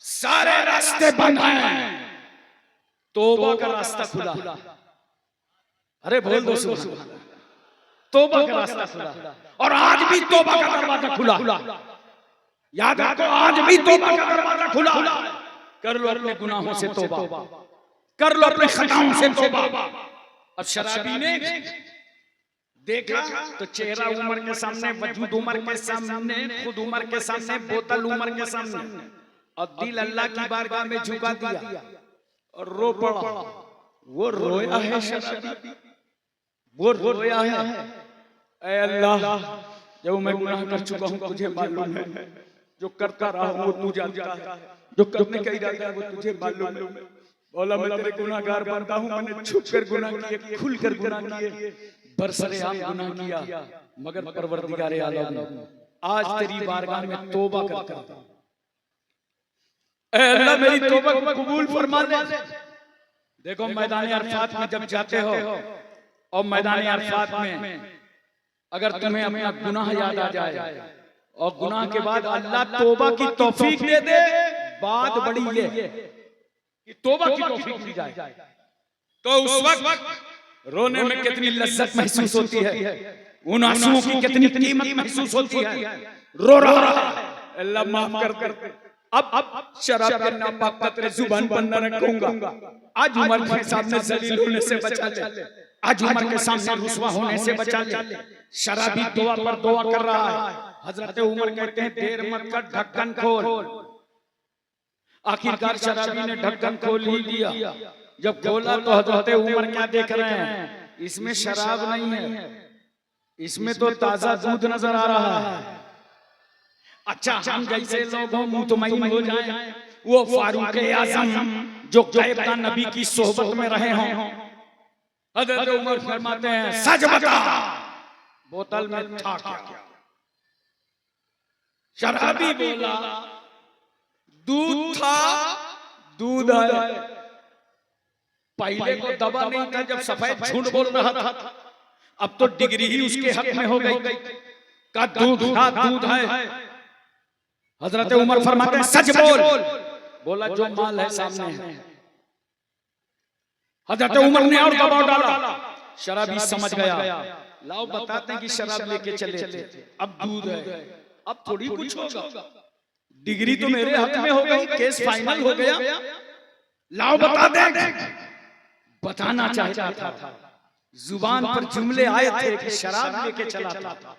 Speaker 1: सारे रास्ते बंद हैं, तौबा का रास्ता खुला। अरे बोल दो सुभान अल्लाह। तौबा का रास्ता खुला और आज भी तौबा का दरवाजा खुला। याद रखो, आज भी तौबा का दरवाजा खुला। कर लो अपने गुनाहों से तौबा, कर लो अपने खताओं से तौबा। अब शराबी ने देखा तो चेहरा उमर के सामने, वजूद उमर के सामने, खुद उमर के सामने, बोतल उमर के सामने, और दिल अल्लाह की बारगाह में झुका दिया और रो पड़ा। वो रोया है शराबी, वो रोया है। ऐ अल्लाह, जब मैं गुनाह कर चुका हूं तुझे मालूम है, जो करता रहा हूं वो तू जानता है, जो करने का इरादा है वो तुझे मालूम है। बोला मैं तेरे गुनाहगार बनता हूं, मैंने छुप कर गुनाह किए, खुल कर गुनाह किए, बरसरेआम गुनाह किया, मगर परवरदिगार आलम आज तेरी बारगाह में तौबा करता हूं। ऐ अल्लाह मेरी तौबा को कबूल फरमा ले। देखो मैदान अरफात में जब जाते हो और मैदान अरफात में अगर तुम्हें अपना गुनाह याद आ जाए और गुनाह के बाद अल्लाह तौबा की तौफीक दे दे, बात बड़ी ये कि तौबा की तौफीक दी जाए, तो उस वक्त रोने में कितनी लज्जत महसूस होती है, उन आंसुओं की कितनी कीमत महसूस होती है। रो रहा है, अल्लाह माफ कर। अब शराब के नापाक का तेरे जुबान पर न रखूंगा। आज उमर के सामने जलील होने से बचा ले, आज उमर के सामने रुसवा होने से बचा ले। शराबी दुआ पर दुआ कर रहा है। हजरत उमर कहते हैं देर मत कर, ढक्कन खोल। आखिरकार शराबी ने ढक्कन खोल ही दिया। जब खोला तो हजरत उमर क्या देख रहे हैं? इसमें शराब नहीं है, इसमें तो ताजा दूध नजर आ रहा है। अच्छा हम जैसे लोग हो मुतमईन हो जाएं, वो फारूक आजम जो गायबता नबी की सोहबत में रहे हों, हजरत उमर फरमाते हैं सच बता बोतल में था क्या? शराबी बोला दूध था, दूध है। पहले को दबा नहीं था जब सफेद झूठ बोल रहा था, अब तो डिग्री ही उसके हक में हो गई का दूध था, दूध है। हजरत उमर फरमाते हैं सच बोल। बोला जो माल है सामने है। हजरत उमर ने और दबाव डाला, शराबी समझ गया, लाओ बताते हैं कि शराब लेके चले थे, अब दूध है, अब थोड़ी कुछ होगा, डिग्री तो मेरे हक में हो गई, केस फाइनल हो गया, लाओ बता दे। बताना चाहता था, जुबान पर जुमले आए थे कि शराब लेके चला था।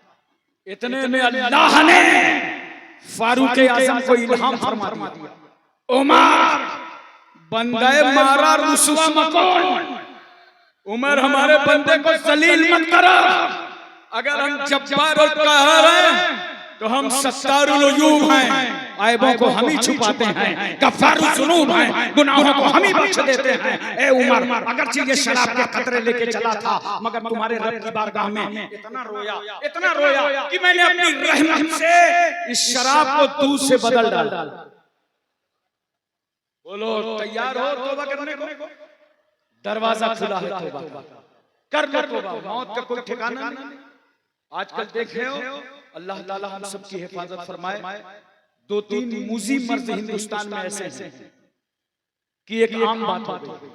Speaker 1: इतने में अल्लाह ने फारूक आजम को इल्हाम फरमा दिया, उमर बंदे मारा रुसवा मकोन, उमर हमारे बंदे को जलील मत करो। अगर हम जब्बार और कहर हैं तो हम सत्तारुल उयूब हैं, ऐबों को हम ही छुपाते हैं, गफ्फारुल ज़ुनूब हैं, गुनाहों को हम ही बख्श देते हैं। ए उमर अगर ये शराब के खतरे लेके चला था, मगर तुम्हारे रब की बारगाह में इतना रोया कि मैंने अपनी रहमत से इस शराब को दूध से बदल डाला। बोलो तैयार हो तौबा करने को? दरवाजा खुला है तौबा कर लो तौबा, मौत का कोई ठिकाना नहीं। आजकल देख रहे हो, अल्लाह ताला हम सबकी हिफाजत फरमाए। 2-3 मूजी मर्द हिंदुस्तान में ऐसे हैं कि एक आम बात हो गई,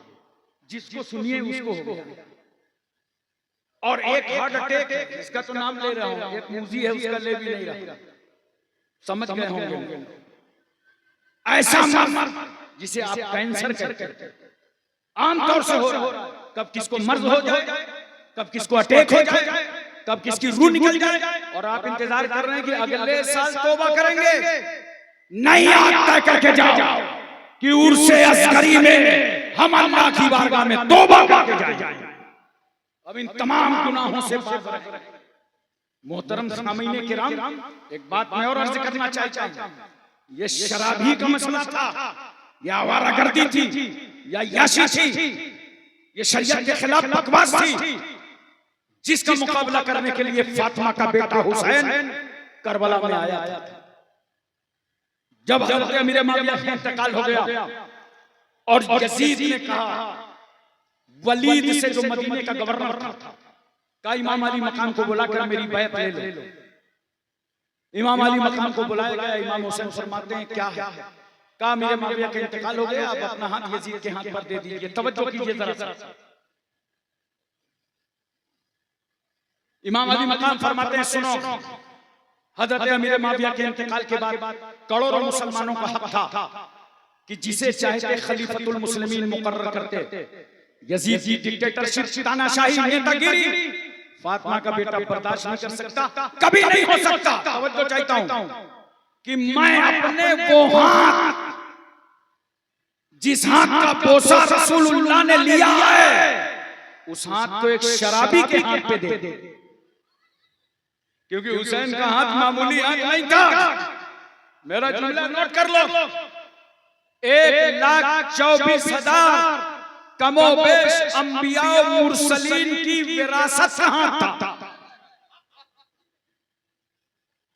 Speaker 1: जिसको सुनिए उसको हो गया, और एक हार्ट अटैक है, इसका तो नाम ले रहा हूं, एक मूजी है उसका ले भी नहीं रहा, समझ गए होंगे। ऐसा मर्द जिसे आप कैंसर कहते हैं, आमतौर से हो रहा है, कब किसको मर्ज हो जाए, कब किसको अटैक हो जाए, कब किसकी रूह निकल जाए, और आप इंतजार कर रहे हैं कि अगले साल तौबा करेंगे। नहीं, आज तय करके जाओ कि उर्से अस्करी में हम अल्लाह की बारगाह में तौबा करके जाएंगे। अब इन तमाम गुनाहों से पाक रहें। मोहतरम सामीने किराम, एक बात मैं और अर्ज करना चाहता हूं, ये शराबी का मसला था या आवारागर्दी थी या याशी थी, ये शरीयत के खिलाफ बकवास थी, जिसका मुकाबला करने के लिए फातिमा का बेटा हुसैन करबला में आया था। जब हजरत अमीर मुआविया का इंतकाल हो गया और यजीद ने कहा, वलीद से जो मदीने का गवर्नर था, कहा इमाम अली मकाम को बुलाकर मेरी बैत ले लो। इमाम अली मकाम को बुलाया गया, इमाम हुसैन फरमाते हैं क्या है? कहा अमीर मुआविया का इंतकाल हो गया, आप अपना हाथ यजीद के हाथ पर दे दीजिए। तवज्जो कीजिए जरा। इमाम अली मकाम फरमाते हैं सुनो, हजरत अमीर मुआविया के इंतकाल के बाद करोड़ों मुसलमानों का हक था कि जिसे चाहते खलीफतुल मुस्लिमीन मुकर्रर करते। यजीद की डिक्टेटरशिप, तानाशाही, नेतागिरी फातिमा का बेटा बर्दाश्त नहीं कर सकता, कभी नहीं हो सकता। तवज्जो चाहता हूं कि मैं अपने वो हाथ, जिस हाथ का बोसा रसूलुल्लाह ने लिया है, उस हाथ को एक शराबी के हाथ पे दे, क्योंकि हुसैन का हाथ मामूली हाथ नहीं था। मेरा जुमला नोट कर लो, 1,24,000 कमोबेश अंबिया मुरसलीन की विरासत का हाथ था।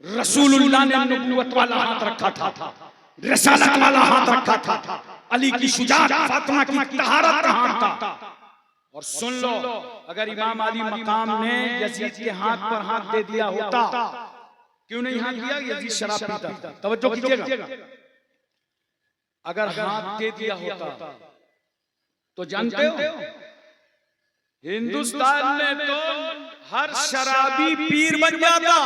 Speaker 1: रसूलुल्लाह ने नबूवत वाला हाथ रखा था, रिसालत वाला हाथ रखा था, अली की शुजाअत, फातिमा की तहारत का हाथ था। और सुन लो, अगर इमाम अली मकाम ने यजीद के हाथ पर हाथ दे दिया होता, क्यों नहीं हाथ दिया? यजीद शराब पीता। तवज्जो कीजिएगा, अगर हाथ दे दिया होता तो जानते हो हिंदुस्तान में तो हर शराबी पीर बन जाता।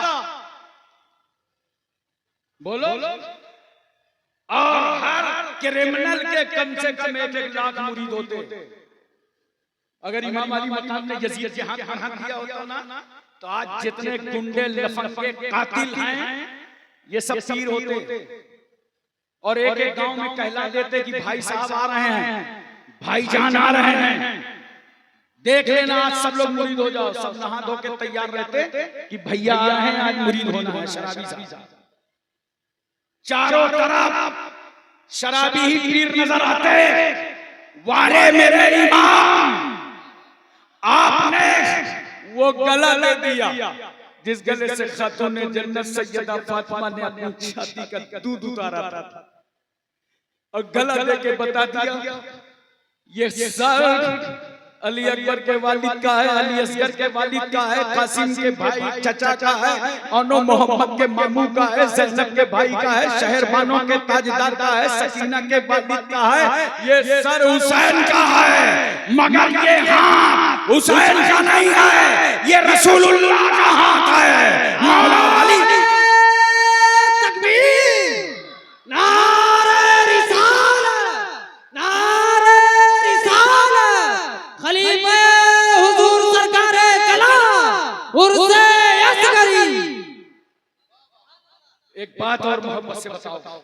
Speaker 1: बोलो, और हर क्रिमिनल के कम से कम 1 लाख मुरीद होते। अगर इमाम अली मकाम ने यजीद के हाथ पर हाथ दिया होता ना, तो आज जितने गुंडे लफंगे कातिल हैं, ये सब पीर होते, और एक गांव में कहला देते कि भाई साहब आ रहे हैं, भाईजान आ रहे हैं, देख लेना आज सब लोग मुरीद हो जाओ। सब नहा धो के तैयार रहते कि भैया आ रहे हैं, आज मुरीद होना है शराबी साहब। चारों तरफ शराबी ही पीर नजर आते। वारे मेरे इमाम, आपने वो गला ले दिया जिस गले से खातून जन्नत सैयदा फातिमा ने अपनी छाती का दूध उतारा था, और गला लेके बता दिया ये सर अली अकबर के वालिद का है, अली असगर के वालिद का है, कासिम के भाई चचा का है, अनो मोहम्मद के मामू का है, ज़ैनब के भाई का है, शहरबानों के ताजदार का है, सकीना के वालिद का है, ये सर हुसैन का है। मगर ये हाथ हुसैन का नहीं है, ये रसूलुल्लाह का हाथ है। मौला अली
Speaker 2: तकबीर, नारे रिसालत, नारे रिसालत, खलीफे हुजूर सरकारे कलाम उर्से असगरी।
Speaker 1: एक बात और मोहब्बत से बताओ,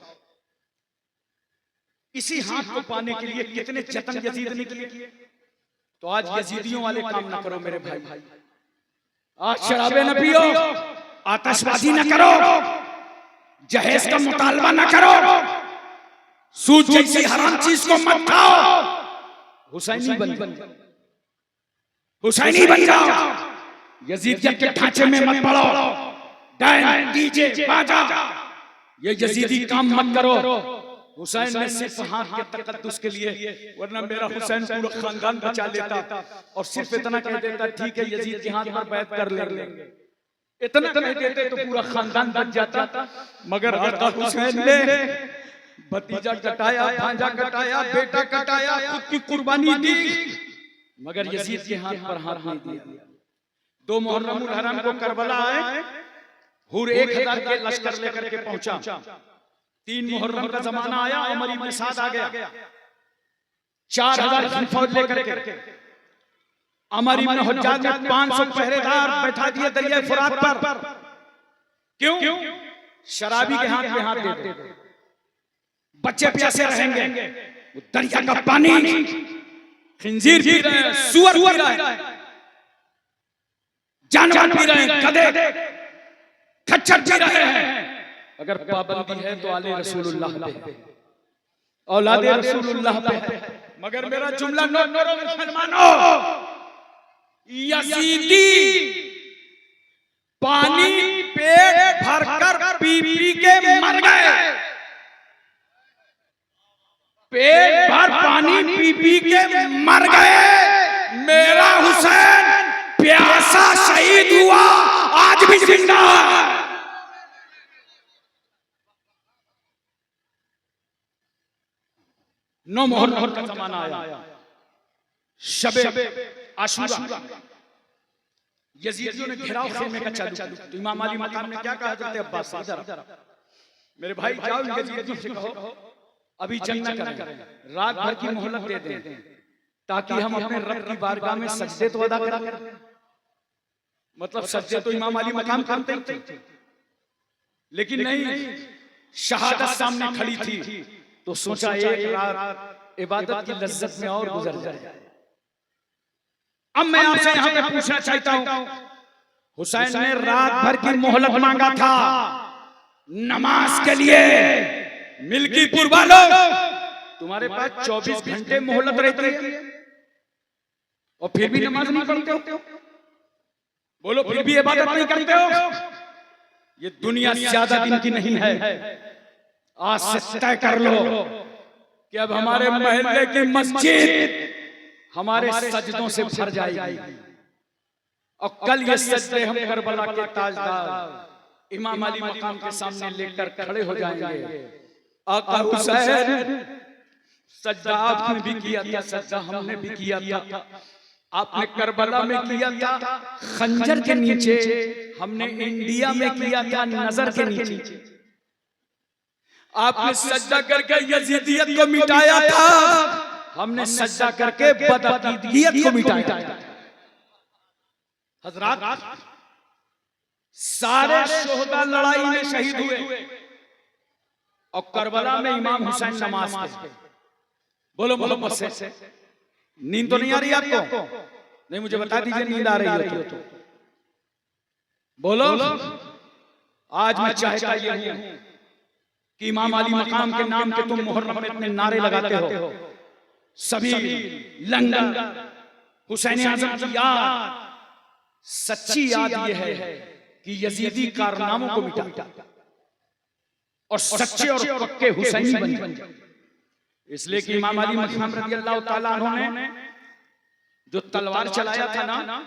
Speaker 1: इसी हाथ को पाने के लिए कितने जतन यजीद ने किए। तो आज यजीदियों वाले काम ना करो मेरे भाई, आज शराबे न पियो, आतिशबाजी न करो, जहेज का मुतालबा न करो, सूद जैसी हराम चीज को मत खाओ। हुसैनी बन जाओ, यजीदियत के ढांचे में मत पड़ो, डांस डीजे बाजा ये यजीदी काम मत करो। हुसैन ने सिर्फ हाथ के तकद्दुस के लिए, वरना मेरा हुसैन पूरा खानदान बचा लेता, और सिर्फ इतना कह देता ठीक है यजीद के हाथ पर बैत कर लेंगे, इतना कह देते तो पूरा खानदान बच जाता। मगर आका हुसैन ने भतीजा कटाया, भांजा कटाया, बेटा कटाया, खुद की कुर्बानी दी, मगर यजीद के हाथ पर हाथ नहीं दिया। 2 मुहर्रमुल हराम को करबला आए, हुर 1000 के लश्कर लेकर के पहुंचा। 3 मुहर्रम का जमाना आया, उमर इब्न साद आ गया 4000 की फौज लेकर के। उमर इब्न हज्जाज ने 500 पहरेदार बैठा दिए दरिया फुरात पर। क्यों? शराबी के हाथ में हाथ दे दो, बच्चे प्यासे रहेंगे, दरिया का पानी खिंजीर पी रहे हैं, सुअर पी रहे हैं, जानवर पी रहे हैं, गधे खच्चर पी रहे हैं। अगर पाबंदी है तो आले रसूलुल्लाह पे, औलादे रसूलुल्लाह पे। मगर मेरा जुमला नोट करो मुसलमानों, यजीदी पानी पेट भरकर पी के मर गए, पेट भर पानी पी के मर गए। मेरा हुसैन प्यासा शहीद हुआ, आज भी जिंदा है। 9 मुहर्रम का जमाना आया, शबे आशूरा, यजीदियों ने घेराव खेमे का चालू किया। तो इमाम अली मकाम ने क्या कहा, जरते अब्बास इधर मेरे भाई जाओ, यजीदियों से कहो अभी जंग न करें, रात भर की मोहलत दे दें, ताकि हम अपने रब की बारगाह में सजदे तो अदा करें। मतलब सजदे तो इमाम अली मकाम करते थे, लेकिन नहीं, शहादत सामने खड़ी थी, तो सोचा एक रात इबादत की लज्जत में और गुजर जाए। अब मैं आपसे यहाँ पे पूछना चाहता हूँ, हुसैन ने रात भर की मोहलत मांगा था नमाज के लिए। मिल्कीपुर वालों, तुम्हारे पास 24 घंटे मोहलत रहती है और फिर भी नमाज नहीं पढ़ते हो। बोलो, फिर भी इबादत नहीं करते हो। ये दुनिया ज्यादा दिन की नहीं है। आज से तय कर लो कि अब हमारे मोहल्ले की मस्जिद हमारे सजदों से भर जाएगी, और कल ये सजदे हम करबला के ताजदार इमाम अली मकाम के सामने लेकर खड़े हो जाएंगे। आका हुसैन, सजदा आपने भी किया था, सजदा हमने भी किया था, आपने करबला में किया था खंजर के नीचे, हमने इंडिया में किया था नजर के नीचे। आपने सजदा करके यजीदियत को मिटाया था, हमने सजदा करके बदअकीदगियत को मिटाया था। हजरात, सारे शोहदा लड़ाई में शहीद हुए, और करबला में इमाम हुसैन नमाज पढ़े। बोलो मोहब्बत से, नींद तो नहीं आ रही आपको? नहीं, मुझे बता दीजिए नींद आ रही है तो बोलो। आज मैं चाहता ये हूं कि इमाम अली मकाम के नाम के तुम मुहर्रम में इतने नारे लगाते हो, सभी लंगर हुसैन आजम की याद, सच्ची याद ये है कि यजीदी कारनामों को मिटा और सच्चे और पक्के हुसैनी बन जाए। इसलिए कि इमाम अली मकाम रज़ियल्लाहु ताला अन्हु ने जो तलवार चलाया था ना,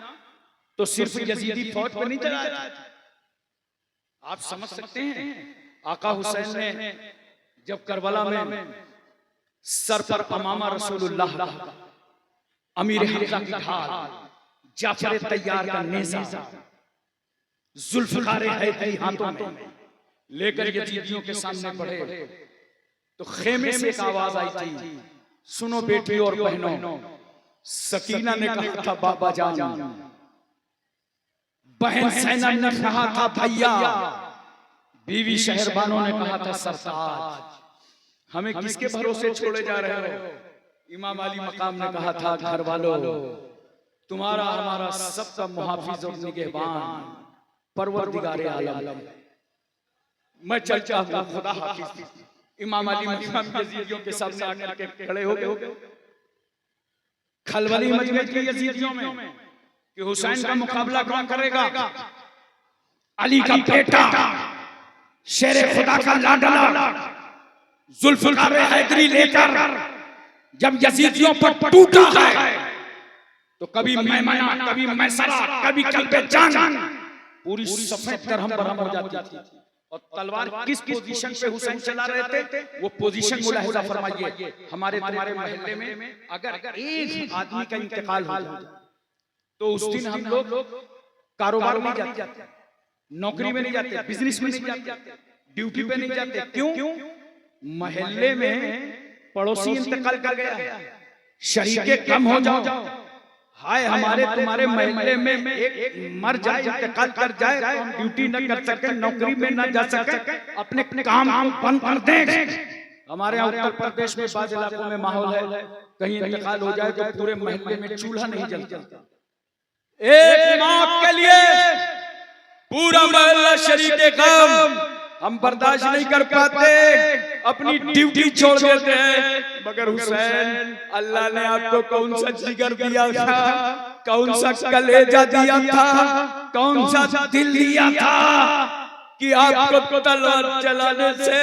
Speaker 1: तो सिर्फ यजीदी फौज पे नहीं चलाया था। आप समझ सकते हैं, आका हुसैन ने जब करबला में सर पर अमामा रसूलुल्लाह का, अमीर हमजा की ढाल, जाफर तैयार का नेज़ा, जुल्फ़िकार हैदरी हाथों में लेकर यजीदियों के सामने बढ़े, तो खेमे से एक आवाज आई थी, सुनो बेटी और बहनों। सकीना ने कहा था बाबा जान, बहन ज़ैनब ने कहा था भैया, बीवी शहरबानों ने कहा था सरताज। हमें किसके भरोसे छोड़े जा रहे हो? इमाम अली मकाम ने कहा था घर वालों, तुम्हारा हमारा सबका मुहाफिज और निगहबान परवरदिगारे आलम, मैं चलता हूं, खुदा हाफिज। इमाम अली मकाम यजीदियों के सामने आकर के खड़े हो गए। खलबली मच गई थी यजीदियों में कि हुसैन का मुकाबला कौन करेगा? अली का बेटा, शेरे खुदा का लाडला जुल्फ़िकार हैदरी लेकर जब यजीदियों पर टूटा है, तो कभी मैमना, कभी मैसरा, कभी कल्बे जान, पूरी सफेद दरहम बरहम हो जाती थी। और तलवार किस पोजीशन पे हुसैन चला रहे थे, वो पोजीशन मुलाहिजा फरमाइए। हमारे तुम्हारे महल्ले में अगर एक आदमी का इंतकाल हो जाए, तो उस दिन हम लोग कारोबार में जाते, नौकरी में नहीं जाते, बिजनेस में नहीं जाते, ड्यूटी पे नहीं जाते। क्यों? महल्ले में पड़ोसी इंतकाल कर गया, शरीके कम हो जाओ, हाय हमारे तुम्हारे महल्ले में एक मर जाए, इंतकाल कर जाए, तो हम ड्यूटी न कर सके, नौकरी में न जा सके, अपने काम बंद कर दें। हमारे यहाँ उत्तर प्रदेश में बाज़ इलाकों में माहौल है, कहीं इंतकाल हो जाए तो पूरे महल्ले में चूल्हा नहीं जलता। एक मौत के लिए पूरा महल्ला शरीके गम, हम बर्दाश्त नहीं कर पाते, अपनी ड्यूटी छोड़ देते हैं। मगर हुसैन, अल्लाह ने आपको कौन सा जिगर दिया था, कौन सा कलेजा दिया था, कौन सा दिल दिया था कि आपको तलवार चलाने से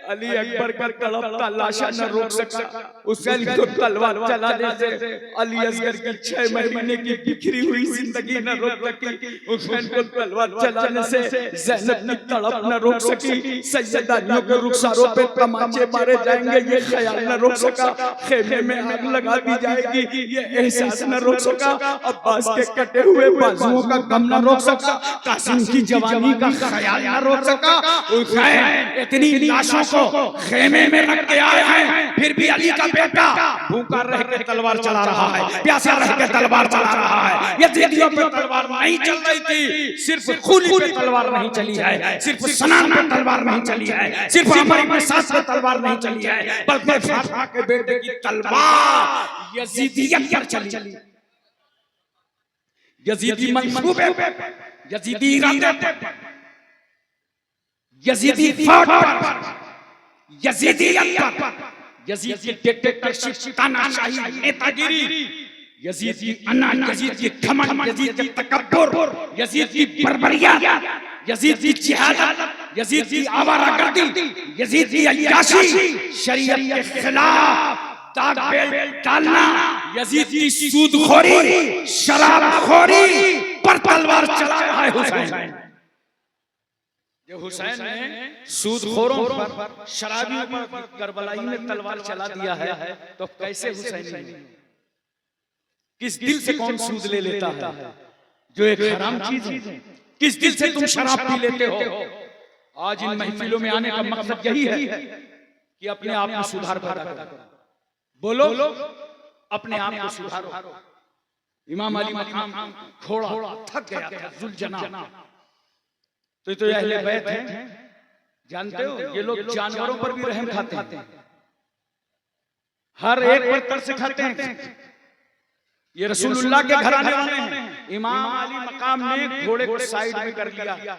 Speaker 1: अली अकबर का तड़पता लाशा न रोक सका, हुसैन को तलवार चलाने से अली असगर की 6 महीने की बिखरी हुई जिंदगी न रोक सकी, हुसैन को तलवार चलाने से ज़ैनब की तड़प न रोक सकी, सैयदानियों के रुखसारों पे तमाचे मारे जाएंगे ये ख्याल न रोक सका, खेमे में आग लगा दी जाएगी ये एहसास न रोक सका, अब्बास के कटे हुए बाजुओं का गम न रोक सका, कासिम की जवानी का ख्याल न रोक सका। हुसैन इतनी लाशों को खेमे में रख के आए हैं, फिर भी अली का बेटा भूखा रह के तलवार चला रहा है, प्यासा रह के तलवार चला रहा है। यजीदियों पे तलवार नहीं चल रही थी, सिर्फ खूनी पे तलवार नहीं चली है, सिर्फ सनान पे तलवार नहीं चली है, सिर्फ अमर इब्न सास पे तलवार नहीं चली है, बल्कि फातिमा के बेटे की तलवार यजीदियत पर चली। यजीदी मंसूबे पे, यजीदी इरादे पे, यजीदी फौज पर, यजीदियत पर, यजीद की डिक्टेटरशिप, तानाशाही, नेतागिरी, यजीद की अना, यजीद की घमंड, यजीद की तकब्बुर, यजीद की बर्बरियत, यजीद की जिहादत, यजीद की आवारागर्दी, यजीद की अय्याशी, शरीयत के खिलाफ दाग बेल डालना, यजीद की सूदखोरी, शराबखोरी पर तलवार चला रहा है हुसैन। जब हुसैन ने सूदखोरों पर, शराबियों पर करबलाई में तलवार चला दिया है, तो कैसे हुसैन, किस दिल से कौन सूद ले लेता है जो एक हराम चीज है? किस दिल से तुम शराब पी लेते हो? आज इन महफिलों में आने का मकसद यही है कि अपने आप में सुधार पैदा करो। बोलो अपने आप को सुधारो। इमाम अली मकाम घोड़ा थक गया था, जुलजना, तो अहले बैत हैं, जानते हो ये लोग जानवरों पर भी रहम खाते हैं, हर एक पर तरस खाते हैं। ये रसूलुल्लाह के घराने वाले हैं। इमाम अली मकाम ने घोड़े को साइड में कर लिया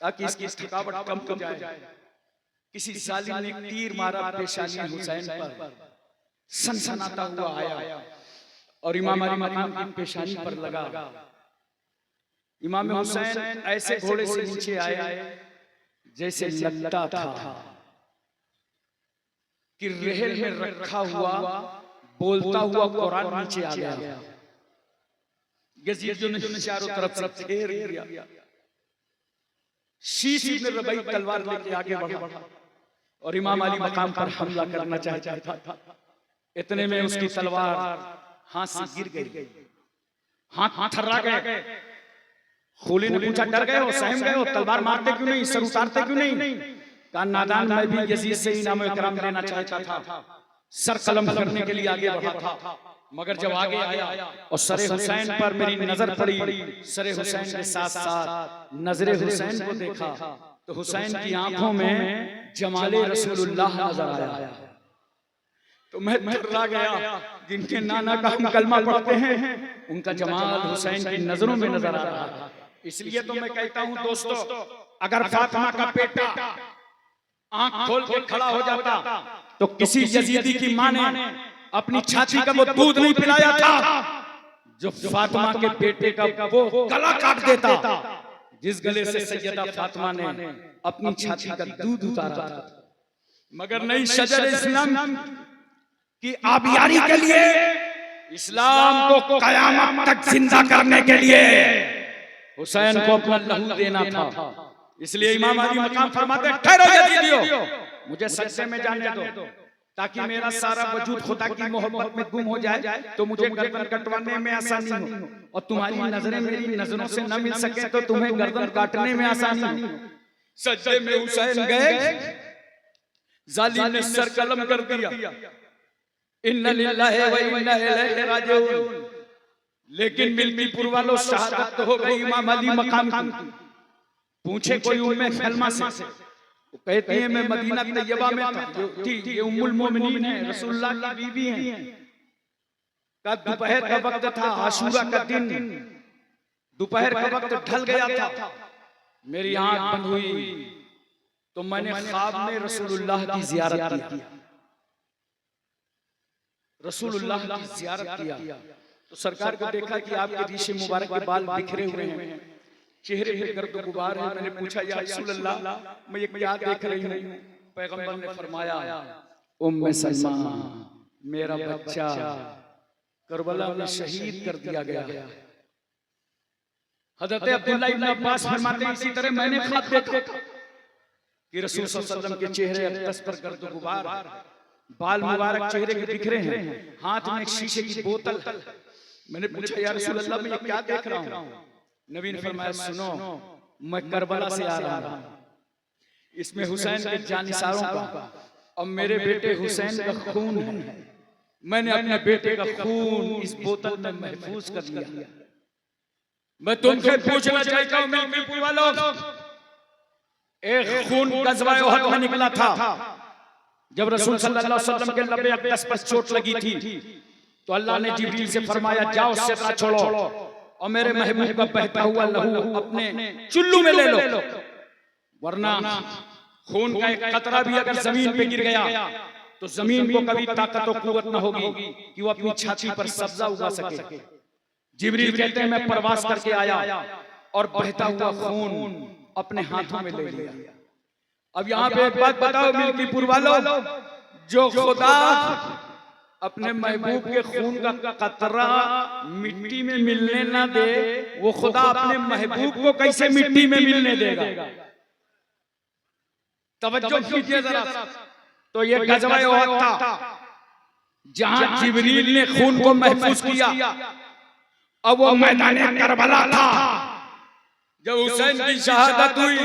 Speaker 1: ताकि इसकी थकावट कम हो जाए। किसी जालिम ने तीर मारा पेशानी हुसैन पर, सनसनाता हुआ आया और इमाम अली मकाम की पेशानी पर लगा। इमाम हुसैन ऐसे घोड़े से नीचे आए जैसे लगता था कि रहल में रखा हुआ बोलता हुआ कुरान नीचे आ गया। यजीदियों ने चारों तरफ से घेर लिया। शीश इब्न रबीआ तलवार लेके आगे बढ़ा और इमाम अली मकाम पर हमला करना चाहता था। इतने में उसकी तलवार हाथ से गिर गई, हाथ थर्रा गए। खूली ने पूछा, डर गए हो, सहम गए हो, तलवार मारते क्यों नहीं, सर उतारते क्यों नहीं? कहा, नादान, मैं भी यजीद से इनाम इकराम लेना चाहता था, सर कलम करने के लिए आगे बढ़ा था, मगर जब आगे आया और सरे हुसैन पर मेरी नजर पड़ी, सरे हुसैन के साथ साथ नजरे हुसैन को देखा तो हुसैन की आंखों में जमाले रसूलुल्लाह नजर आया। तो मैं थर्रा गया। जिनके नाना का हम कलमा पढ़ते हैं उनका जमाल हुसैन की नजरों में नजर आ रहा है। इसलिए तो मैं कहता हूं दोस्तों, अगर फातिमा का बेटा आंख खोल के खड़ा हो जाता तो किसी यजीदी की मां ने अपनी छाती का वो दूध नहीं पिलाया था जो फातिमा के बेटे का वो गला काट देता, जिस गले से सैयदा फातिमा ने अपनी छाती का दूध उतारा था। मगर नहीं, शजर इस्लाम की आबियारी के लिए, इस्लाम को कयामत तक जिंदा करने के लिए हुसैन को अपना लहू देना था। इसलिए इमाम अली मकाम फरमाते, ठहरो यजीदियों, मुझे सजदे में जाने दो ताकि मेरा सारा वजूद खुदा की मोहब्बत में गुम हो जाए तो मुझे गर्दन कटवाने में आसानी हो, और तुम्हारी नजरें मेरी नजरों से न मिल सके तो तुम्हें गर्दन काटने में आसानी हो। सजदे में हुसैन गए, जालिम ने सर कलम कर दिया, इन्ना लिल्लाहि व इन्ना इलैहि राजिऊन। लेकिन मिल्कीपुर वालों, शहादत तो हो गई इमाम अली मकाम की। पूछे कोई उम्मे सलमा से, वो कहती है मैं मदीना तैयबा में था, ये उम्मुल मोमिनीन है, रसूलुल्लाह की बीवी हैं। का दोपहर का वक्त था, आशूरा का दिन, दोपहर का वक्त ढल गया था, मेरी आंख बंद हुई तो मैंने ख्वाब में रसूलुल्लाह की जियारत की। रसूलुल्लाह की जियारत किया तो सरकार को देखा कि आपके रीशे मुबारक के बाल बिखरे हुए हैं, चेहरे पे गर्द गुबार है। मैंने पूछा, या रसूलुल्लाह, मैं ये क्या देख रही हूँ? पैगंबर ने फरमाया, उम्मे सलमा, मेरा बच्चा करबला में शहीद कर दिया गया। हजरत अब्दुल्लाह इब्न अब्बास फरमाते हैं, इसी तरह मैंने ख्वाब देखा कि रसूल सल्लल्लाहु अलैहि वसल्लम के चेहरे अक़दस पर गर्द गुबार, बाल मुबारक चेहरे के बिखरे हैं, हाथ में एक शीशे की बोतल। मैंने पूछा, या रसूल अल्लाह, मैं ये क्या देख रहा हूँ? नबी ने फरमाया, सुनो, मैं करबला से आ रहा हूँ, इसमें हुसैन के जानिसारों का और मेरे बेटे हुसैन का खून है। मैंने अपने बेटे का खून इस बोतल में महफूज कर लिया। मैं तुमसे पूछना चाहता हूँ मिल्कीपुर वालों, एक खून गज़वा उहद में निकला था जब रसूल सल्लल्लाहु अलैहि वसल्लम के लबे अक़दस पर चोट लगी थी तो अल्लाह ने जिब्रील से फरमाया, जाओ सिदरा छोड़ो और मेरे महबूब का बहता हुआ लहू अपने चुल्लू में ले लो, वरना खून का एक कतरा भी अगर जमीन पे गिर गया तो जमीन को कभी ताकत और कुव्वत न होगी कि वो अपनी छाती पर सब्जा उगा सके। जिब्रील कहते हैं, मैं प्रवास करके आया और बहता हुआ खून अपने हाथों में ले लिया। अब यहाँ पे एक बात बताओ मिल्कीपुर वालों, जो खुदा अपने महबूब के खून का कतरा मिट्टी में मिलने ना दे, वो खुदा अपने महबूब को कैसे मिट्टी में मिलने देगा? तवज्जो कीजिए जरा। तो ये गज़वा उहद था जहां जिब्रील ने खून को महफूज किया। अब वो मैदान करबला था जब हुसैन की शहादत हुई,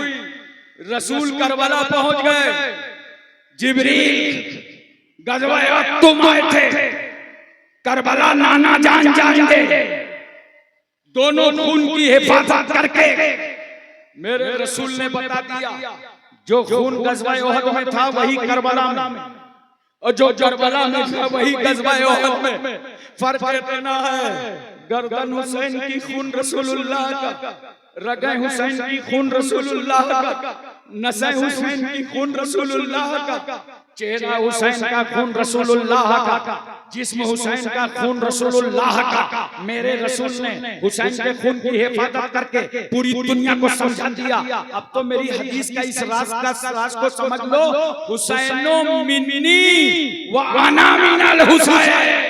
Speaker 1: रसूल करबला पहुंच गए। जिब्रील, गज़वा उहद तुम आए थे, करबला नाना जान जाएंगे, दोनों खून की हिफाजत करके मेरे रसूल ने बता दिया, जो खून गज़वा उहद में था वही करबला में, और जो करबला में था वही गज़वा उहद में। फर्क इतना है, गर्दन हुसैन की खून रसूलुल्लाह का, रगे हुसैन की खून रसूलुल्लाह का, नज़े हुसैन की खून रसूलुल्लाह का, चेहरा हुसैन का खून रसूलुल्लाह का, जिस्म हुसैन का खून रसूलुल्लाह का। मेरे रसूल ने हुसैन के खून की हिफाजत करके पूरी दुनिया को समझा दिया। अब तो मेरी हदीस का इस राज को समझ लो, हुसैनो मिन्नी व अना मिनल हुसैन।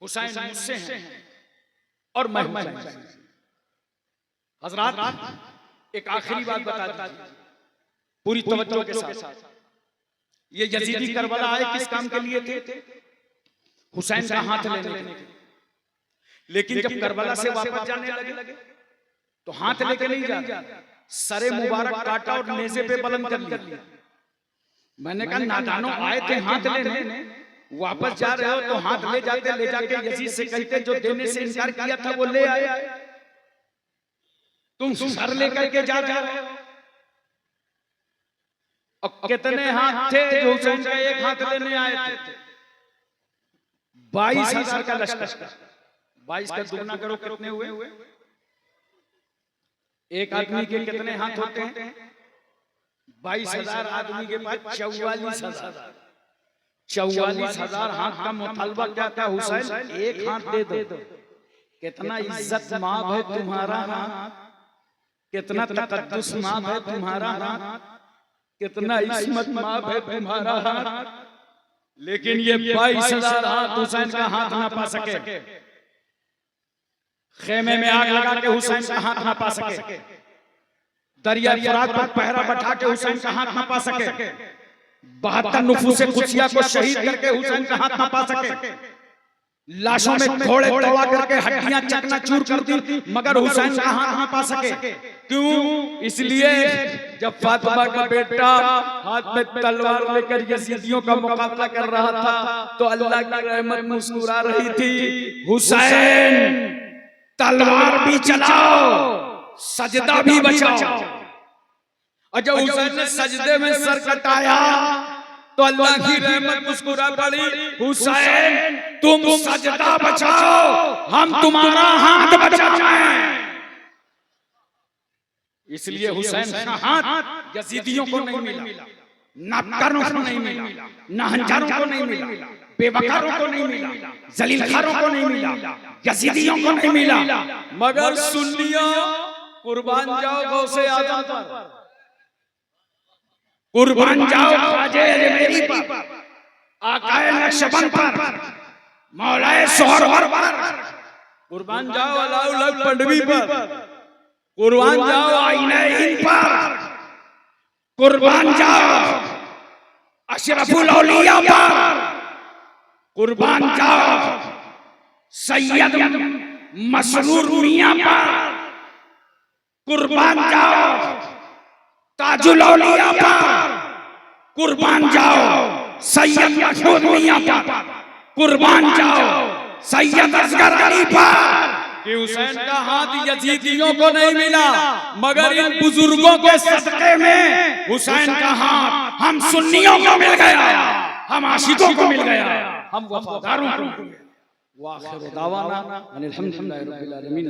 Speaker 1: हुसैन मुझसे हैं और मैं हुसैन से। हजरात एक आखिरी बात बता दीजिए पूरी तवज्जो के साथ। ये यजीदी करबला आए किस काम के लिए थे? हुसैन का हाथ लेने के। लेकिन जब करबला से वापस जाने लगे तो हाथ लेके नहीं जा, सरे मुबारक काटा और नेज़े पे बुलंद कर लिया। मैंने कहा नादानो, आए थे हाथ लेने, वापस जा रहे हो तो हाथ ले जाके यजीद से कहते जो देने से इनकार किया था वो ले आए। तुम सर लेकर के जा रहे हो। और कितने हाथ थे जो हुसैन का एक हाथ लेने आए थे? 22,000 का लश्कर। 22 का दुगना करो कितने हुए? एक आदमी के कितने हाथ होते हैं? 22,000 आदमी के पास 44,000। 44,000 हाथ का मुतालबा क्या था? हुसैन एक हाथ दे दो। कितना इज्जत माब है तुम्हारा हाथ, कितना तकद्दुस माब है तुम्हारा हाथ, कितना इस्मत माब है तुम्हारा हाथ। लेकिन ये 22,000 हाथ हुसैन का हाथ ना पा सके। खेमे में आग लगा के हुसैन का हाथ ना पा सके। दरिया फुरात पर पहरा बैठा के हुसैन का हाथ ना पा सके। 72 नुफूसे कुदसिया को शहीद करके हुसैन का हाथ ना पा सके। लाशों में घोड़े दौड़ा करके हड्डियां चकनाचूर कर दी, मगर हुसैन का हाथ ना पा सके। क्यों? इसलिए जब फातिमा का बेटा हाथ में तलवार लेकर यजीदियों का मुकाबला कर रहा था तो अल्लाह की रहमत मुस्कुरा रही थी। हुसैन तलवार भी चलाओ, सजदा भी बचाओ। और जब हुसैन ने सजदे में सर कटाया तो अल्लाह की रहमत मुस्कुरा पड़ी। हुसैन तुम सजदा बचाओ, हम तुम्हारा हाथ बचाएं। इसलिए हुसैन का हाथ यजीदियों को नहीं मिला, नापकारों को नहीं मिला, नाहंजारों को नहीं मिला, बेवकारों को नहीं मिला, जलीलखारों को नहीं मिला, यजीदियों को नहीं मिला, मगर सुन्नियों कुर्बान जाओ गौसे आजम पर, कुर्बान जाओ ख्वाजे अजमेरी पर, आकाए नक्शबंद पर, मौलाए सोहरवर पर, कुर्बान जाओ अलाउल पंडवी पर, कुर्बान जाओ आईने हिंद पर, कुर्बान जाओ अशरफुल औलिया पर, कुर्बान जाओ सैयद मसरूर मियां पर, कुर्बान जाओ ताजुल औलिया पर, कुर्बान जाओ सैयद महमूद मियां पर, कुर्बान जाओ सैयद असगर अली पर। कि हुसैन का हाथ यजीदियों को नहीं मिला, मगर इन बुजुर्गों के सदके में हुसैन का हाथ हम सुन्नियों को मिल गया, हम आशिकों को मिल गया, हम वफादारों को मिल गया। वाखिर दावाना अनिल हम्दुलिल्लाहि रब्बिल आलमीन।